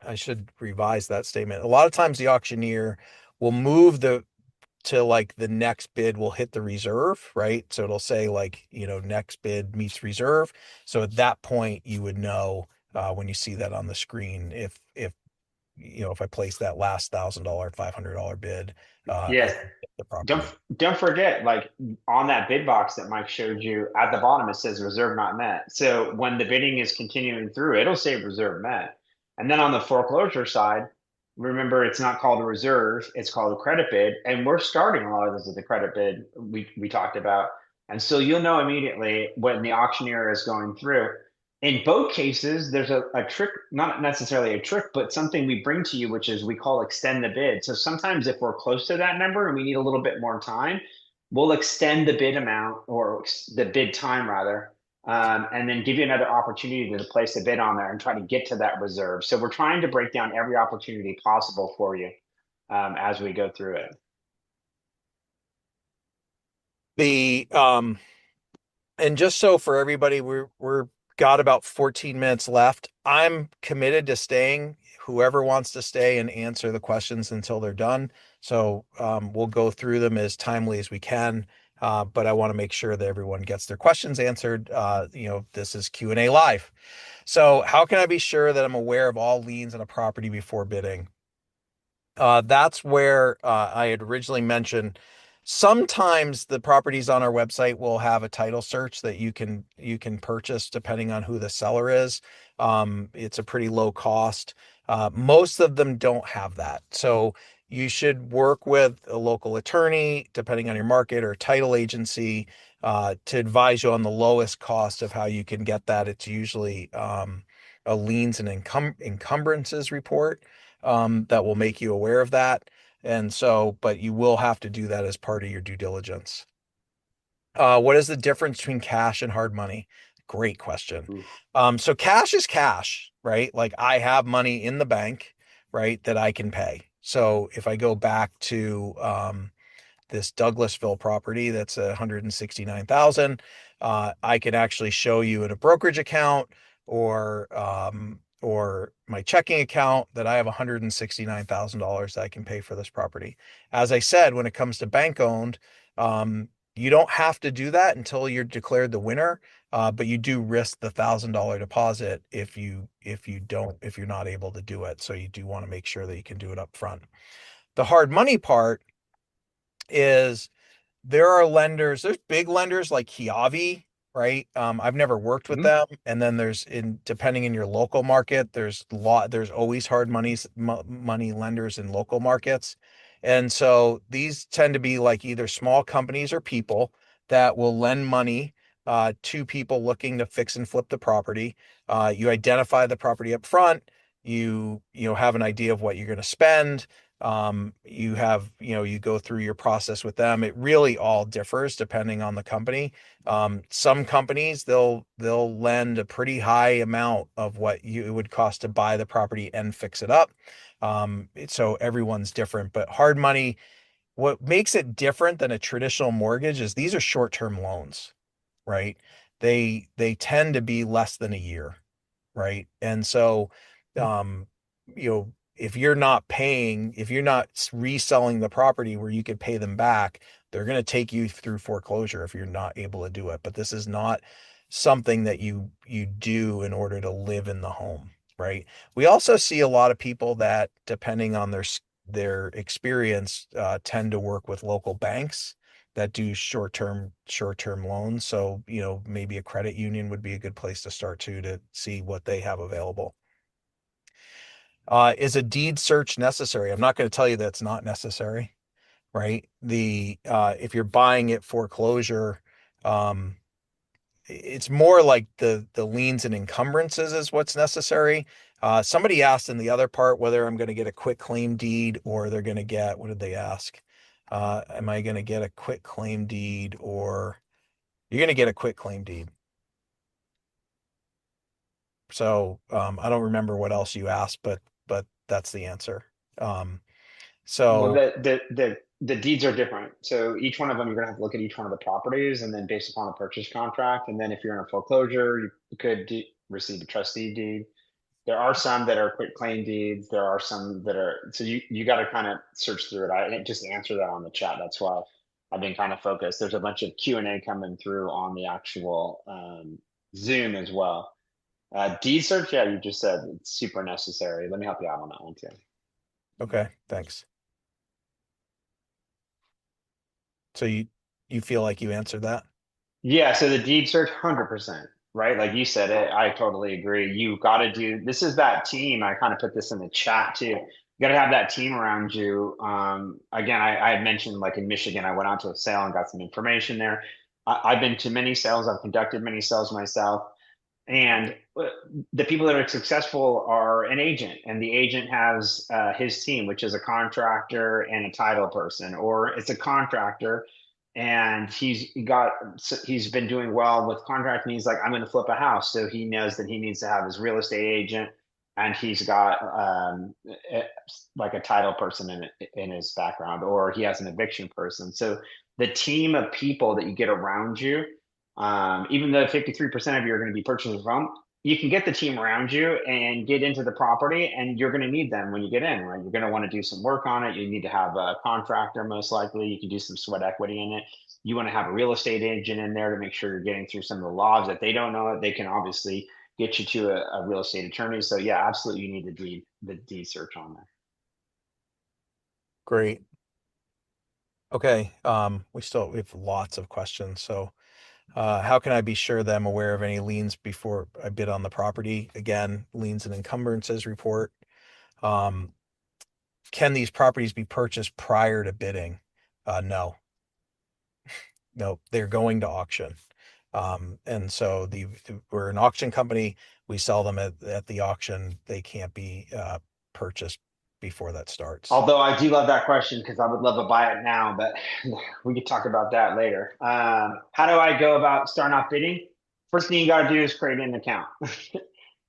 I should revise that statement. A lot of times the auctioneer will move to like the next bid will hit the reserve, right? So it'll say like, next bid meets reserve. So at that point, you would know when you see that on the screen, if I place that last $1,000, $500 bid, yeah, if the don't property. don't forget, like on that bid box that Mike showed you at the bottom, it says reserve not met. So when the bidding is continuing through, it'll say reserve met. And then on the foreclosure side, remember it's not called a reserve, it's called a credit bid. And we're starting a lot of this as a credit bid we talked about. And so you'll know immediately when the auctioneer is going through. In both cases, there's a trick, not necessarily a trick, but something we bring to you, which is we call extend the bid. So sometimes if we're close to that number and we need a little bit more time, we'll extend the bid amount or the bid time rather, and then give you another opportunity to place a bid on there and try to get to that reserve. So we're trying to break down every opportunity possible for you as we go through it. The and just so for everybody, we're got about 14 minutes left. I'm committed to staying. Whoever wants to stay and answer the questions until they're done. So we'll go through them as timely as we can. But I want to make sure that everyone gets their questions answered. This is Q&A live. So how can I be sure that I'm aware of all liens on a property before bidding? That's where I had originally mentioned. Sometimes the properties on our website will have a title search that you can purchase depending on who the seller is. It's a pretty low cost. Most of them don't have that. So you should work with a local attorney, depending on your market, or a title agency, to advise you on the lowest cost of how you can get that. It's usually a liens and encumbrances report that will make you aware of that. And so, but you will have to do that as part of your due diligence. What is the difference between cash and hard money? Great question. Oof. So cash is cash, right? Like I have money in the bank, right, that I can pay. So if I go back to this Douglasville property that's 169,000. I can actually show you in a brokerage account or my checking account that I have $169,000 that I can pay for this property. As I said, when it comes to bank owned, you don't have to do that until you're declared the winner. But you do risk the $1,000 deposit if you're not able to do it. So you do want to make sure that you can do it up front. The hard money part is there are lenders, there's big lenders like Kiavi, right? I've never worked with Mhm. them. And then there's in depending in your local market, there's always hard money lenders in local markets. And so these tend to be like either small companies or people that will lend money to people looking to fix and flip the property. You identify the property up front, you have an idea of what you're going to spend. You go through your process with them. It really all differs depending on the company. Some companies they'll lend a pretty high amount of what it would cost to buy the property and fix it up. So everyone's different, but hard money, what makes it different than a traditional mortgage is these are short-term loans, right? They tend to be less than a year, right? And so, um, if you're not reselling the property where you could pay them back, they're going to take you through foreclosure if you're not able to do it. But this is not something that you do in order to live in the home, right? We also see a lot of people that, depending on their experience, tend to work with local banks that do short-term loans. So, maybe a credit union would be a good place to start to see what they have available. Is a deed search necessary? I'm not going to tell you that it's not necessary, right? If you're buying it foreclosure, um, it's more like the liens and encumbrances is what's necessary. Somebody asked in the other part whether I'm going to get a quit claim deed or they're going to get, what did they ask? Am I going to get a quit claim deed, or you're going to get a quit claim deed? So I don't remember what else you asked, but that's the answer. Um, Well, so the deeds are different. So each one of them, you're gonna have to look at each one of the properties, and then based upon the purchase contract, and then if you're in a foreclosure, you could receive a trustee deed. There are some that are quit claim deeds. There are some that are, so you got to kind of search through it. I didn't just answer that on the chat. That's why I've been kind of focused. There's a bunch of Q&A coming through on the actual Zoom as well. Deed search, yeah, you just said it's super necessary. Let me help you out on that one too. okay, thanks. So you feel like you answered that? Yeah, so the deed search, 100%, right? Like you said it, I totally agree. You got to do, this is that team. I kind of put this in the chat too. You got to have that team around you. Again, I had mentioned like in Michigan, I went out to a sale and got some information there. I've been to many sales. I've conducted many sales myself. And the people that are successful are an agent, and the agent has his team, which is a contractor and a title person, or it's a contractor and he's been doing well with contracting. He's like, I'm going to flip a house, so he knows that he needs to have his real estate agent, and he's got like a title person in his background, or he has an eviction person. So the team of people that you get around you, even though 53% of you are going to be purchasing from, you can get the team around you and get into the property, and you're going to need them when you get in, right? You're going to want to do some work on it. You need to have a contractor, most likely. You can do some sweat equity in it. You want to have a real estate agent in there to make sure you're getting through some of the laws. That they don't know it, they can obviously get you to a real estate attorney. So yeah, absolutely, you need the deed search on there. Great. Okay. We have lots of questions. So, how can I be sure that I'm aware of any liens before I bid on the property? Again, liens and encumbrances report. Um, can these properties be purchased prior to bidding? No, no, they're going to auction. And so we're an auction company. We sell them at the auction. They can't be purchased before that starts. Although I do love that question because I would love to buy it now, but we could talk about that later. How do I go about starting off bidding? First thing you got to do is create an account.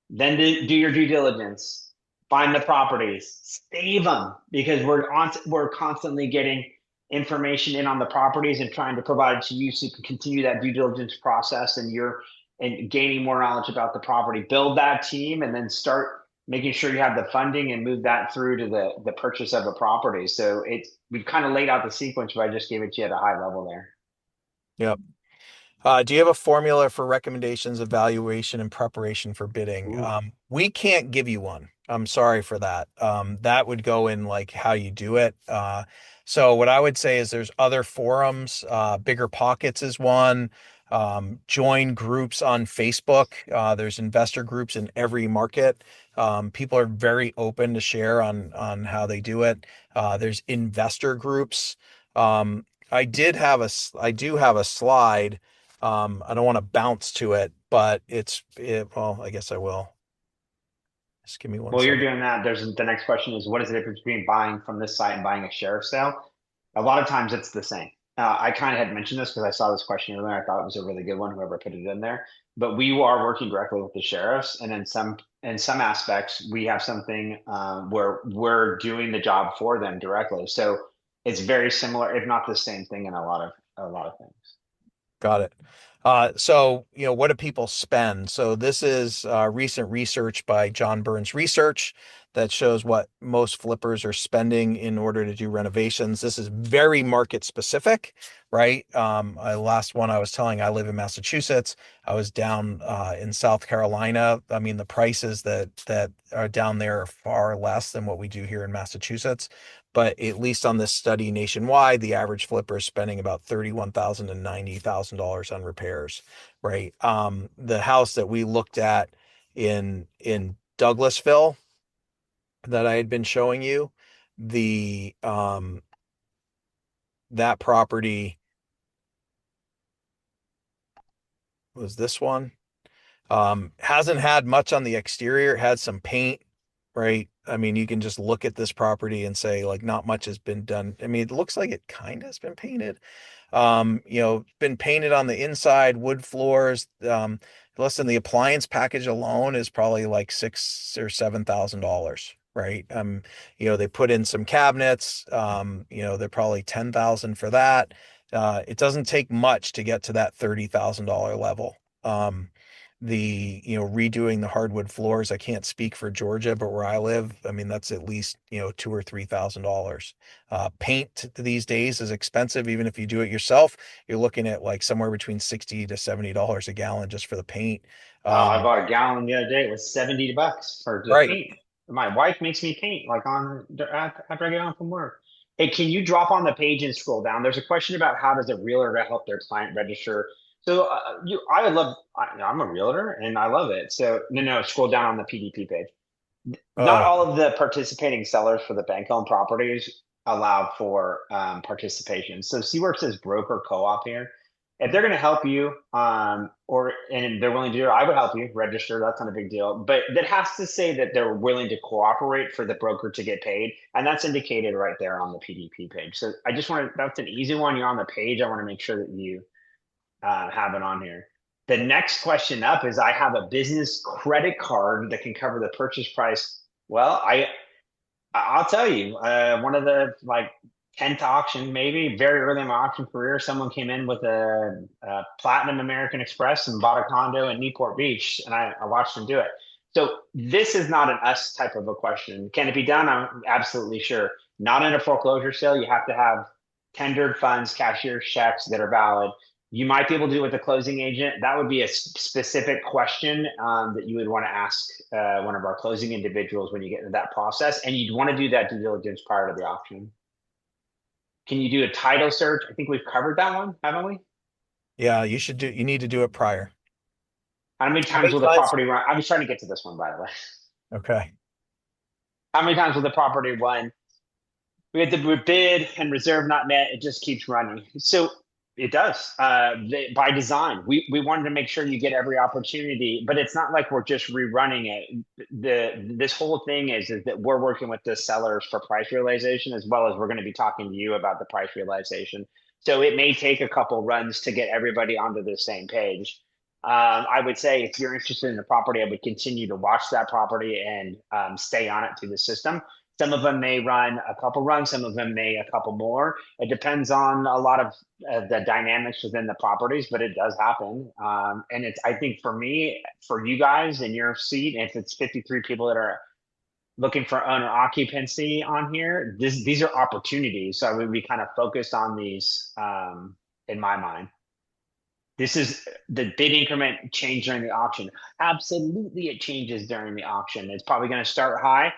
Then do your due diligence, find the properties, save them because we're constantly getting information in on the properties and trying to provide it to you so you can continue that due diligence process and gaining more knowledge about the property. Build that team and then start making sure you have the funding and move that through to the purchase of a property. So we've kind of laid out the sequence, but I just gave it to you at a high level there. Yep. Do you have a formula for recommendations, evaluation, and preparation for bidding? Ooh. We can't give you one. I'm sorry for that. That would go in like how you do it. So what I would say is there's other forums. Bigger Pockets is one. Join groups on Facebook. There's investor groups in every market. People are very open to share on how they do it. There's investor groups. Um, I do have a slide. I don't want to bounce to it, but well, I guess I will. Just give me one While you're second. doing that, there's the next question is what is the difference between buying from this site and buying a sheriff sale? A lot of times it's the same. I kind of had mentioned this because I saw this question earlier. I thought it was a really good one, whoever put it in there. But we are working directly with the sheriffs, and in some aspects, we have something where we're doing the job for them directly. So it's very similar, if not the same thing, in a lot of things. Got it. So, what do people spend? So this is recent research by John Burns Research that shows what most flippers are spending in order to do renovations. This is very market specific, right? Last one I was telling, I live in Massachusetts. I was down in South Carolina. I mean, the prices that are down there are far less than what we do here in Massachusetts. But at least on this study nationwide, the average flipper is spending about $31,000 to $90,000 on repairs, right? The house that we looked at in Douglasville that I had been showing you, the that property was this one. Hasn't had much on the exterior, it had some paint, right? I mean, you can just look at this property and say, like, not much has been done. I mean, it looks like it kind of has been painted. Been painted on the inside, wood floors. Listen, the appliance package alone is probably like $6,000 or $7,000, right? They put in some cabinets. They're probably 10,000 for that. It doesn't take much to get to that $30,000 level. Redoing the hardwood floors, I can't speak for Georgia, but where I live, I mean, that's at least, $2,000 or $3,000. Paint these days is expensive. Even if you do it yourself, you're looking at like somewhere between 60 to $70 a gallon just for the paint. I bought a gallon the other day. It was $70 for the Right. paint. My wife makes me paint like after I get home from work. Hey, can you drop on the page and scroll down? There's a question about how does a realtor help their client register. So I would love. I'm a realtor and I love it. So no, scroll down on the PDP page. Not Oh, all of the participating sellers for the bank-owned properties allow for participation. So see where it says broker co-op here. If they're going to help you, and they're willing to do it, I would help you register. That's not a big deal. But that has to say that they're willing to cooperate for the broker to get paid, and that's indicated right there on the PDP page. So I just want to. That's an easy one. You're on the page. I want to make sure that you have it on here. The next question up is I have a business credit card that can cover the purchase price. Well, I'll tell you, one of the like 10th auction, maybe very early in my auction career, someone came in with a Platinum American Express and bought a condo in Newport Beach, and I watched them do it. So this is not an us type of a question. Can it be done? I'm absolutely sure. Not in a foreclosure sale. You have to have tendered funds, cashier's checks that are valid. You might be able to do it with a closing agent. That would be a specific question that you would want to ask one of our closing individuals when you get into that process. And you'd want to do that due diligence prior to the auction. Can you do a title search? I think we've covered that one, haven't we? Yeah, you need to do it prior. How many How times many will the times? property run? I was trying to get to this one, by the way. Okay. How many times will the property run? We had the bid and reserve not met. It just keeps running. So it does by design. We wanted to make sure you get every opportunity, but it's not like we're just rerunning it. This whole thing is that we're working with the sellers for price realization as well as we're going to be talking to you about the price realization. So it may take a couple runs to get everybody onto the same page. I would say if you're interested in the property, I would continue to watch that property and stay on it through the system. Some of them may run a couple runs, some of them may a couple more. It depends on a lot of the dynamics within the properties, but it does happen. And it's, I think for me, for you guys in your seat, if it's 53 people that are looking for owner occupancy on here, these are opportunities. So I would be kind of focused on these in my mind. This is the bid increment change during the auction. Absolutely, it changes during the auction. It's probably going to start high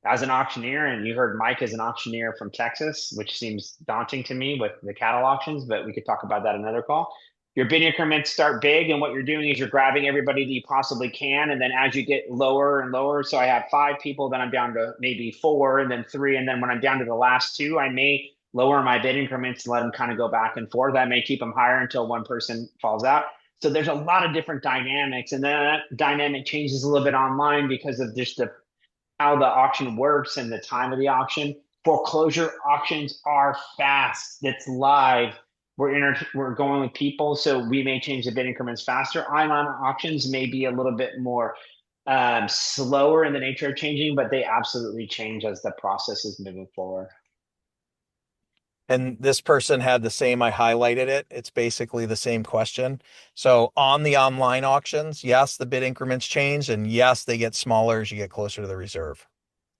as an auctioneer, and you heard Mike is an auctioneer from Texas, which seems daunting to me with the cattle auctions, but we could talk about that another call. Your bid increments start big, and what you're doing is you're grabbing everybody that you possibly can, and then as you get lower and lower, so I have 5 people, then I'm down to maybe 4, and then 3, and then when I'm down to the last 2, I may lower my bid increments and let them kind of go back and forth. That may keep them higher until one person falls out. So there's a lot of different dynamics, and then that dynamic changes a little bit online because of just the how the auction works and the time of the auction. Foreclosure auctions are fast. It's live. We're going with people, so we may change the bid increments faster. Online auctions may be a little bit more slower in the nature of changing, but they absolutely change as the process is moving forward. And this person had the same, I highlighted it. It's basically the same question. So on the online auctions, yes, the bid increments change, and yes, they get smaller as you get closer to the reserve.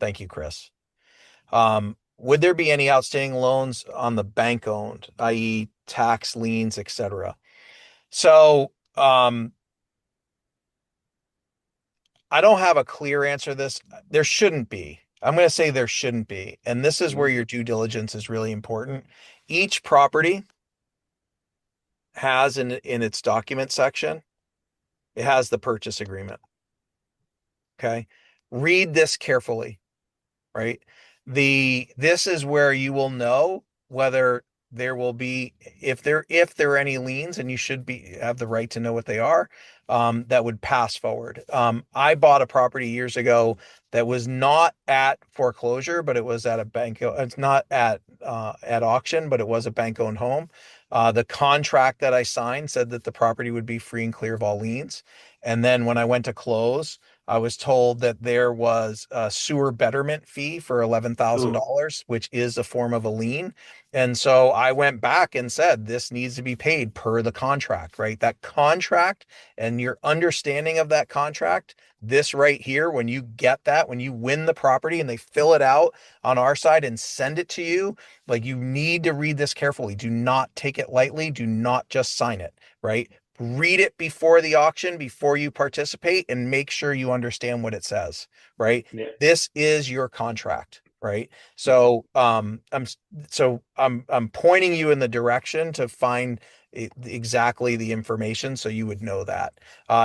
Thank you, Chris. Would there be any outstanding loans on the bank owned, i.e. tax liens, etc.? So I don't have a clear answer to this. There shouldn't be. I'm going to say there shouldn't be. And this is where Mhm. your due diligence is really important. Each property has in its document section, it has the purchase agreement. Okay. Read this carefully, right? This is where you will know whether there will be if there are any liens, and you should be have the right to know what they are, that would pass forward. I bought a property years ago that was not at foreclosure, but it was at a bank. It's not at auction, but it was a bank owned home. The contract that I signed said that the property would be free and clear of all liens. And then when I went to close, I was told that there was a sewer betterment fee for Ooh, $11,000, which is a form of a lien. And so I went back and said, this needs to be paid per the contract, right? That contract and your understanding of that contract, this right here, when you get that, when you win the property and they fill it out on our side and send it to you, like you need to read this carefully. Do not take it lightly. Do not just sign it, right? Read it before the auction, before you participate, and make sure you understand what it says, right? yeah. This is your contract, right? So I'm pointing you in the direction to find exactly the information so you would know that.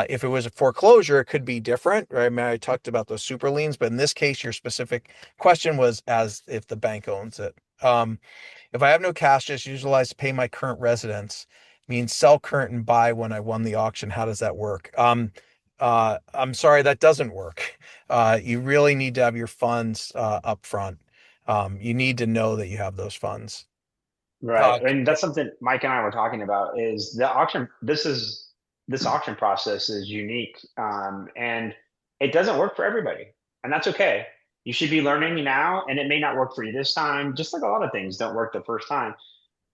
If it was a foreclosure, it could be different, right? I mean, I talked about those super liens, but in this case, your specific question was as if the bank owns it. If I have no cash, just utilize to pay my current residence, means sell current and buy when I won the auction. How does that work? I'm sorry, that doesn't work. You really need to have your funds up front. You need to know that you have those funds. Right. Uh, And that's something Mike and I were talking about is the auction. This auction process is unique. And it doesn't work for everybody. And that's okay. You should be learning now, and it may not work for you this time, just like a lot of things don't work the first time.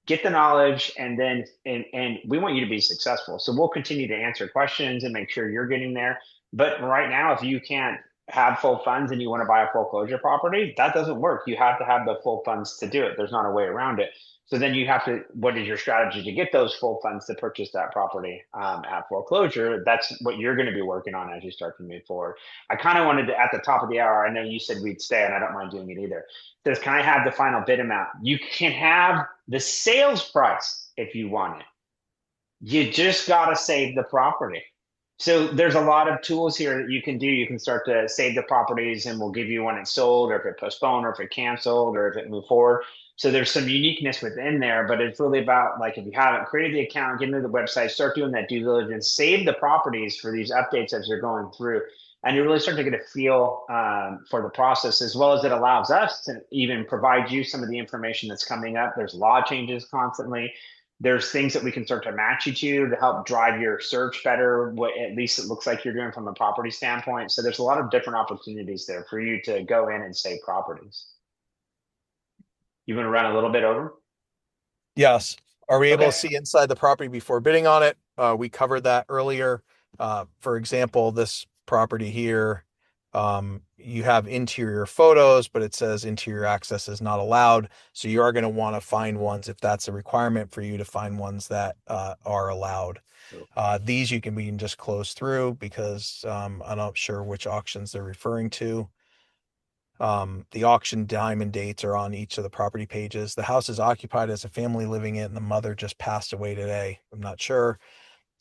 Get the knowledge, and then and we want you to be successful. So we'll continue to answer questions and make sure you're getting there. But right now, if you can't have full funds and you want to buy a foreclosure property, that doesn't work. You have to have the full funds to do it. There's not a way around it. So then you have to, what is your strategy to get those full funds to purchase that property at foreclosure? That's what you're going to be working on as you start to move forward. I kind of wanted to, at the top of the hour, I know you said we'd stay, and I don't mind doing it either. Says, can I have the final bid amount? You can have the sales price if you want it. You just got to save the property. So there's a lot of tools here that you can do. You can start to save the properties and we'll give you when it's sold or if it postponed or if it canceled or if it moved forward. So there's some uniqueness within there, but it's really about like if you haven't created the account, get into the website, start doing that due diligence, save the properties for these updates as you're going through. And you really start to get a feel for the process, as well as it allows us to even provide you some of the information that's coming up. There's law changes constantly. There's things that we can start to match you to help drive your search better, what at least it looks like you're doing from a property standpoint. So there's a lot of different opportunities there for you to go in and save properties. You want to run a little bit over? Yes. Are we able to Okay. see inside the property before bidding on it? We covered that earlier. For example, this property here, you have interior photos, but it says interior access is not allowed. So you are going to want to find ones if that's a requirement for you to find ones that are allowed. These we can just close through because I'm not sure which auctions they're referring to. The auction time and dates are on each of the property pages. The house is occupied as a family living in it, and the mother just passed away today. I'm not sure.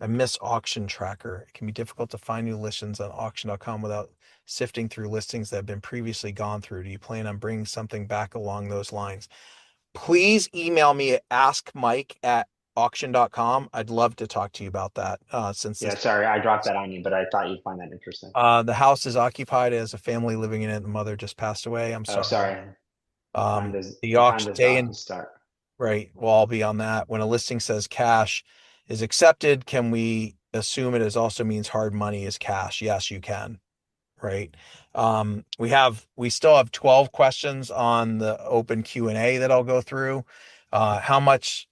I miss auction tracker. It can be difficult to find new listings on auction.com without sifting through listings that have been previously gone through. Do you plan on bringing something back along those lines? Please email me at askmike@auction.com. I'd love to talk to you about that. Since Yeah, this sorry, I dropped that on you, but I thought you'd find that interesting. the house is occupied as a family living in it, and the mother just passed away. I'm Oh, sorry. sorry. The The time auction does day not and start. right, well, I'll be on that. When a listing says cash is accepted, can we assume it also means hard money is cash? Yes, you can. Right. We still have 12 questions on the open Q&A that I'll go through. How much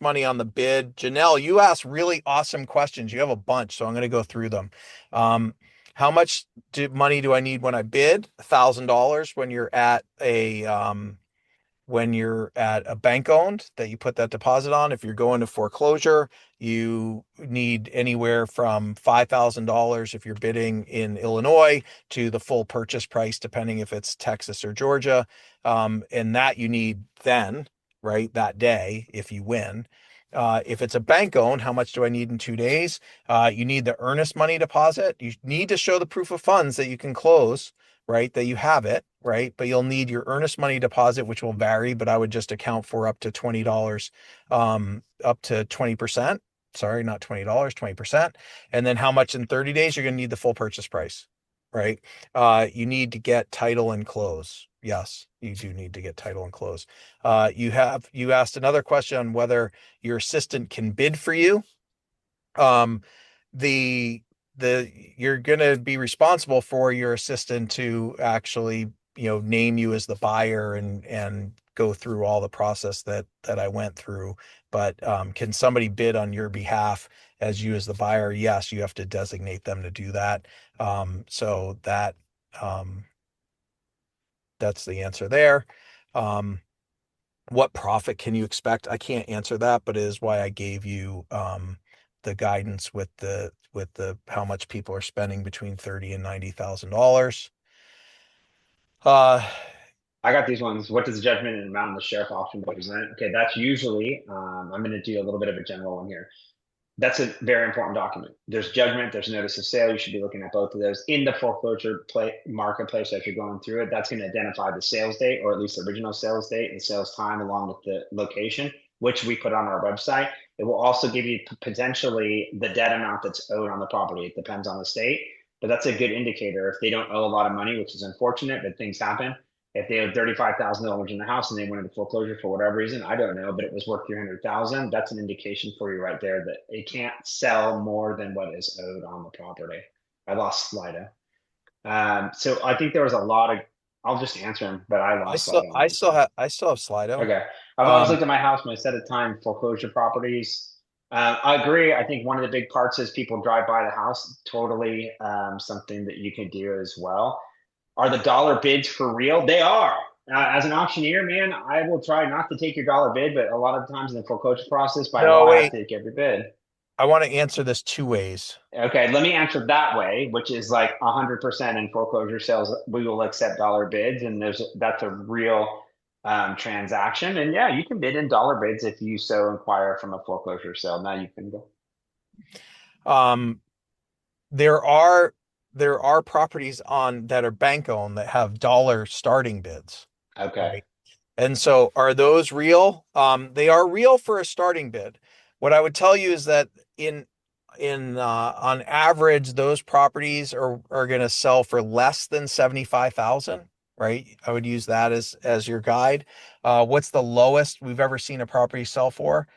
money on the bid? Janelle, you asked really awesome questions. You have a bunch, so I'm going to go through them. Um, how much money do I need when I bid? $1,000 when you're at a bank owned that you put that deposit on. If you're going to foreclosure, you need anywhere from $5,000 if you're bidding in Illinois to the full purchase price, depending if it's Texas or Georgia. And that you need then, right, that day if you win. If it's a bank owned, how much do I need in 2 days? You need the earnest money deposit. You need to show the proof of funds that you can close, right? That you have it, right? But you'll need your earnest money deposit, which will vary, but I would just account for up to $20, up to 20%. Sorry, not $20, 20%. And then how much in 30 days? You're going to need the full purchase price, right? You need to get title and close. Yes, you do need to get title and close. You asked another question on whether your assistant can bid for you. Um, the you're going to be responsible for your assistant to actually name you as the buyer and go through all the process that I went through. But can somebody bid on your behalf as you as the buyer? Yes, you have to designate them to do that. So um, that's the answer there. um, what profit can you expect? I can't answer that, but it is why I gave you the guidance with the how much people are spending between 30 and $90,000. Uh I got these ones. What does the judgment and amount of the sheriff auction represent? Okay, that's usually, I'm going to do a little bit of a general one here. That's a very important document. There's judgment, there's notice of sale. You should be looking at both of those in the foreclosure marketplace as you're going through it. That's going to identify the sales date, or at least the original sales date and sales time, along with the location, which we put on our website. It will also give you potentially the debt amount that's owed on the property. It depends on the state, but that's a good indicator. If they don't owe a lot of money, which is unfortunate, but things happen. If they owe $35,000 in the house and they went into foreclosure for whatever reason, I don't know, but it was worth 300,000. That's an indication for you right there that it can't sell more than what is owed on the property. I lost Slido. So I think there was a lot of. I'll just answer them, but I I lost still Slido on I this still one. have I still have Slido. Okay, I've always Um looked at my house when I set a time foreclosure properties. I agree. I think one of the big parts is people drive by the house. Totally something that you can do as well. Are the dollar bids for real? They are. As an auctioneer, man, I will try not to take your dollar bid, but a lot of times in the foreclosure process, by no, law, I have wait. to take every bid. I want to answer this two ways. Okay, let me answer that way, which is like 100% in foreclosure sales, we will accept dollar bids, and that's a real. transaction. And yeah, you can bid in dollar bids if you so inquire from a foreclosure sale. Now you can go. Um, there are there are properties on that are bank owned that have dollar starting bids, Okay. right? And so are those real? They are real for a starting bid. What I would tell you is that in on average, those properties are going to sell for less than 75,000, right? I would use that as your guide. What's the lowest we've ever seen a property sell for?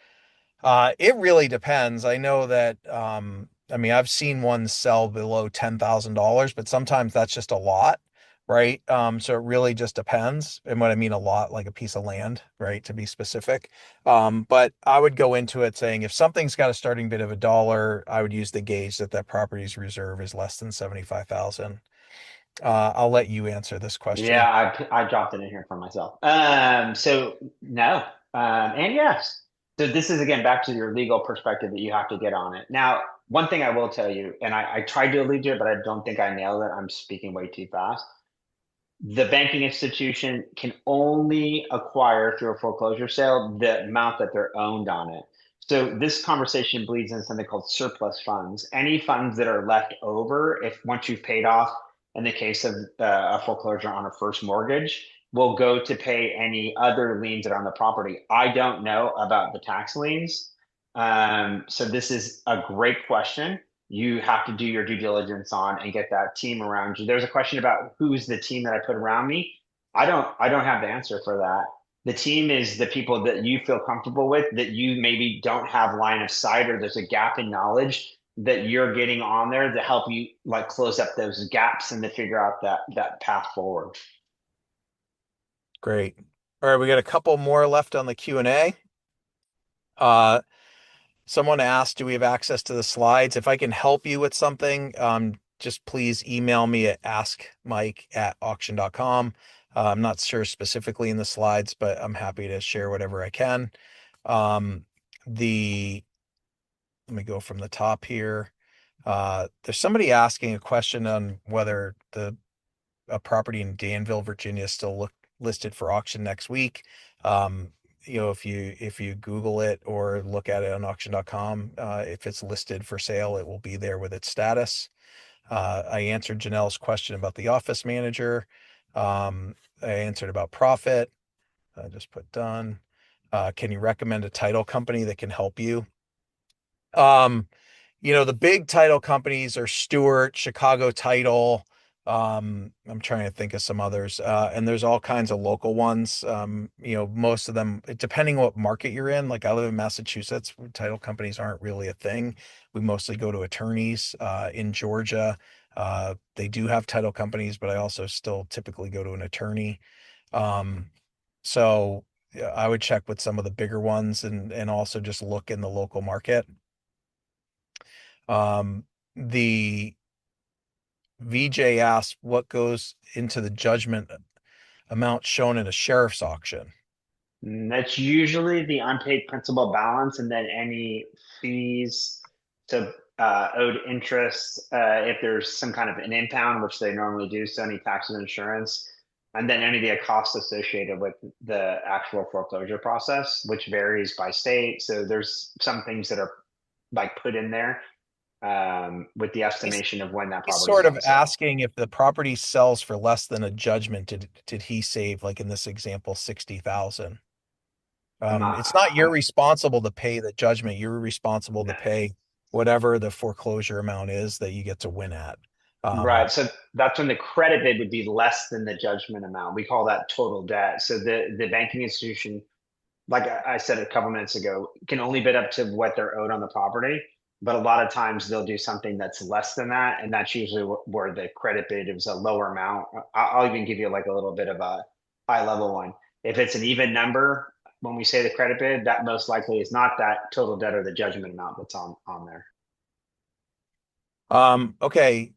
It really depends. I know that, I mean, I've seen ones sell below $10,000, but sometimes that's just a lot, right? So it really just depends. And what I mean a lot, like a piece of land, right? To be specific. But I would go into it saying if something's got a starting bid of a dollar, I would use the gauge that that property's reserve is less than 75,000. I'll let you answer this question. Yeah, I dropped it in here for myself. So no, and yes. So this is again back to your legal perspective that you have to get on it. Now, one thing I will tell you, and I tried to allude to it, but I don't think I nailed it. I'm speaking way too fast. The banking institution can only acquire through a foreclosure sale the amount that they're owned on it. So this conversation bleeds in something called surplus funds. Any funds that are left over, if once you've paid off, in the case of a foreclosure on a first mortgage, will go to pay any other liens that are on the property. I don't know about the tax liens. So this is a great question you have to do your due diligence on and get that team around you. There's a question about who's the team that I put around me. I don't have the answer for that. The team is the people that you feel comfortable with that you maybe don't have line of sight or there's a gap in knowledge that you're getting on there to help you like close up those gaps and to figure out that path forward. Great. All right, we got a couple more left on the Q&A. Uh, Someone asked, do we have access to the slides? If I can help you with something, just please email me at askmike@auction.com. I'm not sure specifically in the slides, but I'm happy to share whatever I can. Um, the Let me go from the top here. There's somebody asking a question on whether the a property in Danville, Virginia is still listed for auction next week. Um, if you Google it or look at it on auction.com, if it's listed for sale, it will be there with its status. I answered Janelle's question about the office manager. I answered about profit. I just put done. Can you recommend a title company that can help you? Um, the big title companies are Stewart, Chicago Title. I'm trying to think of some others. And there's all kinds of local ones. Most of them, depending what market you're in, like I live in Massachusetts, title companies aren't really a thing. We mostly go to attorneys. In Georgia, they do have title companies, but I also still typically go to an attorney. Um, so yeah, I would check with some of the bigger ones and also just look in the local market. The VJ asked what goes into the judgment amount shown in a sheriff's auction. That's usually the unpaid principal balance and then any fees to owed interest if there's some kind of an impound, which they normally do, so any taxes and insurance, and then any of the costs associated with the actual foreclosure process, which varies by state. So there's some things that are like put in there with the He's, estimation of when that he's property is sort of on sale. asking if the property sells for less than a judgment, did he save, like in this example, 60,000? I'm not, It's not you're I'm, responsible to pay the judgment. You're responsible no. to pay whatever the foreclosure amount is that you get to win at. Um, Right. So that's when the credit bid would be less than the judgment amount. We call that total debt. So the banking institution, like I said a couple minutes ago, can only bid up to what they're owed on the property. But a lot of times they'll do something that's less than that. And that's usually where the credit bid is a lower amount. I'll even give you like a little bit of a high level one. If it's an even number, when we say the credit bid, that most likely is not that total debt or the judgment amount that's on there. Okay.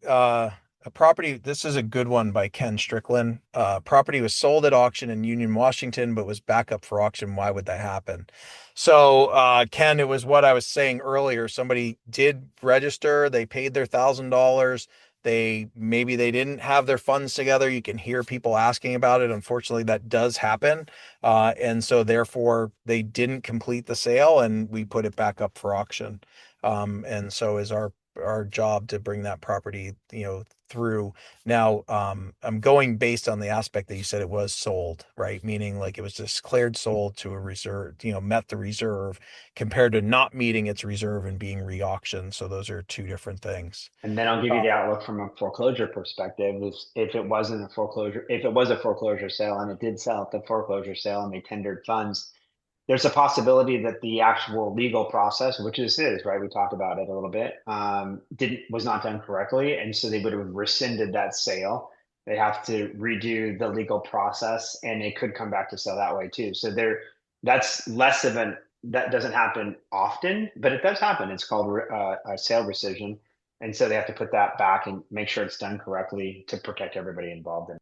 A property, this is a good one by Ken Strickland. Property was sold at auction in Union, Washington, but was back up for auction. Why would that happen? So, Ken, it was what I was saying earlier. Somebody did register, they paid their $1,000. Maybe they didn't have their funds together. You can hear people asking about it. Unfortunately, that does happen. And so therefore they didn't complete the sale and we put it back up for auction. And so is our job to bring that property, through. Now, I'm going based on the aspect that you said it was sold, right? Meaning like it was declared sold to a reserve, met the reserve compared to not meeting its reserve and being re-auctioned. So those are two different things. And then I'll give you the outlook from a foreclosure perspective. If it wasn't a foreclosure, if it was a foreclosure sale and it did sell at the foreclosure sale and they tendered funds, there's a possibility that the actual legal process, which this is, right? We talked about it a little bit, was not done correctly, and so they would have rescinded that sale. They have to redo the legal process, and it could come back to sell that way too. So that's less of that doesn't happen often, but it does happen. It's called a sale rescission, and so they have to put that back and make sure it's done correctly to protect everybody involved in it.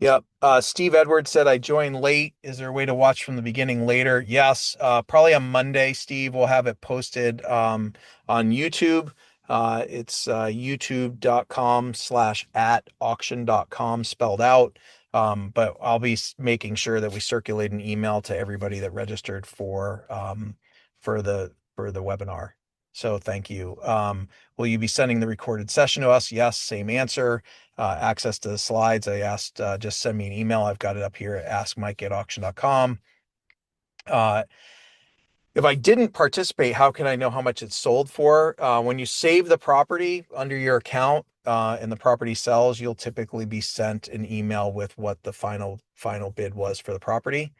Yep. Steve Edwards said, I joined late. Is there a way to watch from the beginning later? Yes. Probably on Monday, Steve, we'll have it posted on YouTube. It's youtube.com/@auction.com spelled out. But I'll be making sure that we circulate an email to everybody that registered for the webinar. So thank you. Will you be sending the recorded session to us? Yes, same answer. Access to the slides. I asked, just send me an email. I've got it up here at askmike@auction.com. If I didn't participate, how can I know how much it's sold for? When you save the property under your account and the property sells, you'll typically be sent an email with what the final bid was for the property.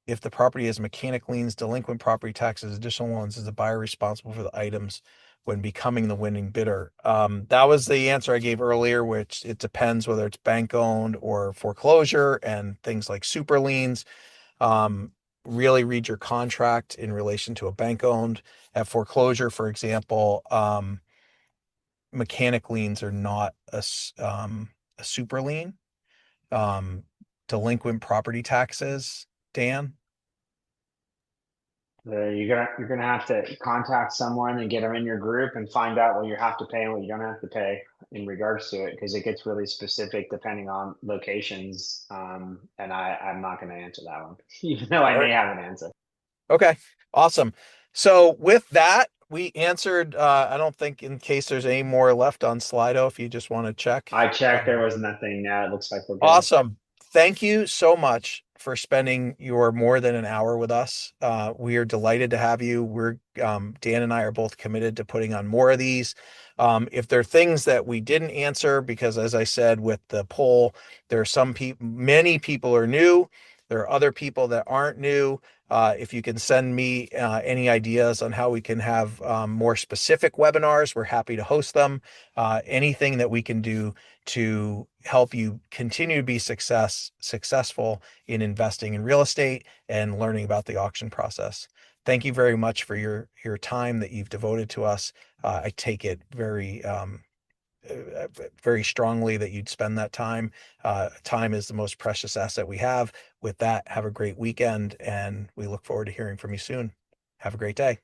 If the property has mechanic liens, delinquent property taxes, additional loans, is the buyer responsible for the items when becoming the winning bidder? That was the answer I gave earlier, which it depends whether it's bank owned or foreclosure and things like super liens. Really read your contract in relation to a bank owned. At foreclosure, for example, mechanic liens are not a super lien. Delinquent property taxes, Dan? You're gonna have to contact someone and get them in your group and find out what you have to pay and what you don't have to pay in regards to it, because it gets really specific depending on locations. And I'm not going to answer that one, even though I All may right. have an answer. Okay, awesome. So with that, we answered, I don't think in case there's any more left on Slido, if you just want to check. I checked, there was nothing. Now it looks like we're good. Awesome. Thank you so much for spending your more than an hour with us. We are delighted to have you. Dan and I are both committed to putting on more of these. If there are things that we didn't answer, because as I said with the poll, there are many people are new. There are other people that aren't new. If you can send me any ideas on how we can have more specific webinars, we're happy to host them. Anything that we can do to help you continue to be successful in investing in real estate and learning about the auction process. Thank you very much for your time that you've devoted to us. I take it very strongly that you'd spend that time. Time is the most precious asset we have. With that, have a great weekend, and we look forward to hearing from you soon. Have a great day.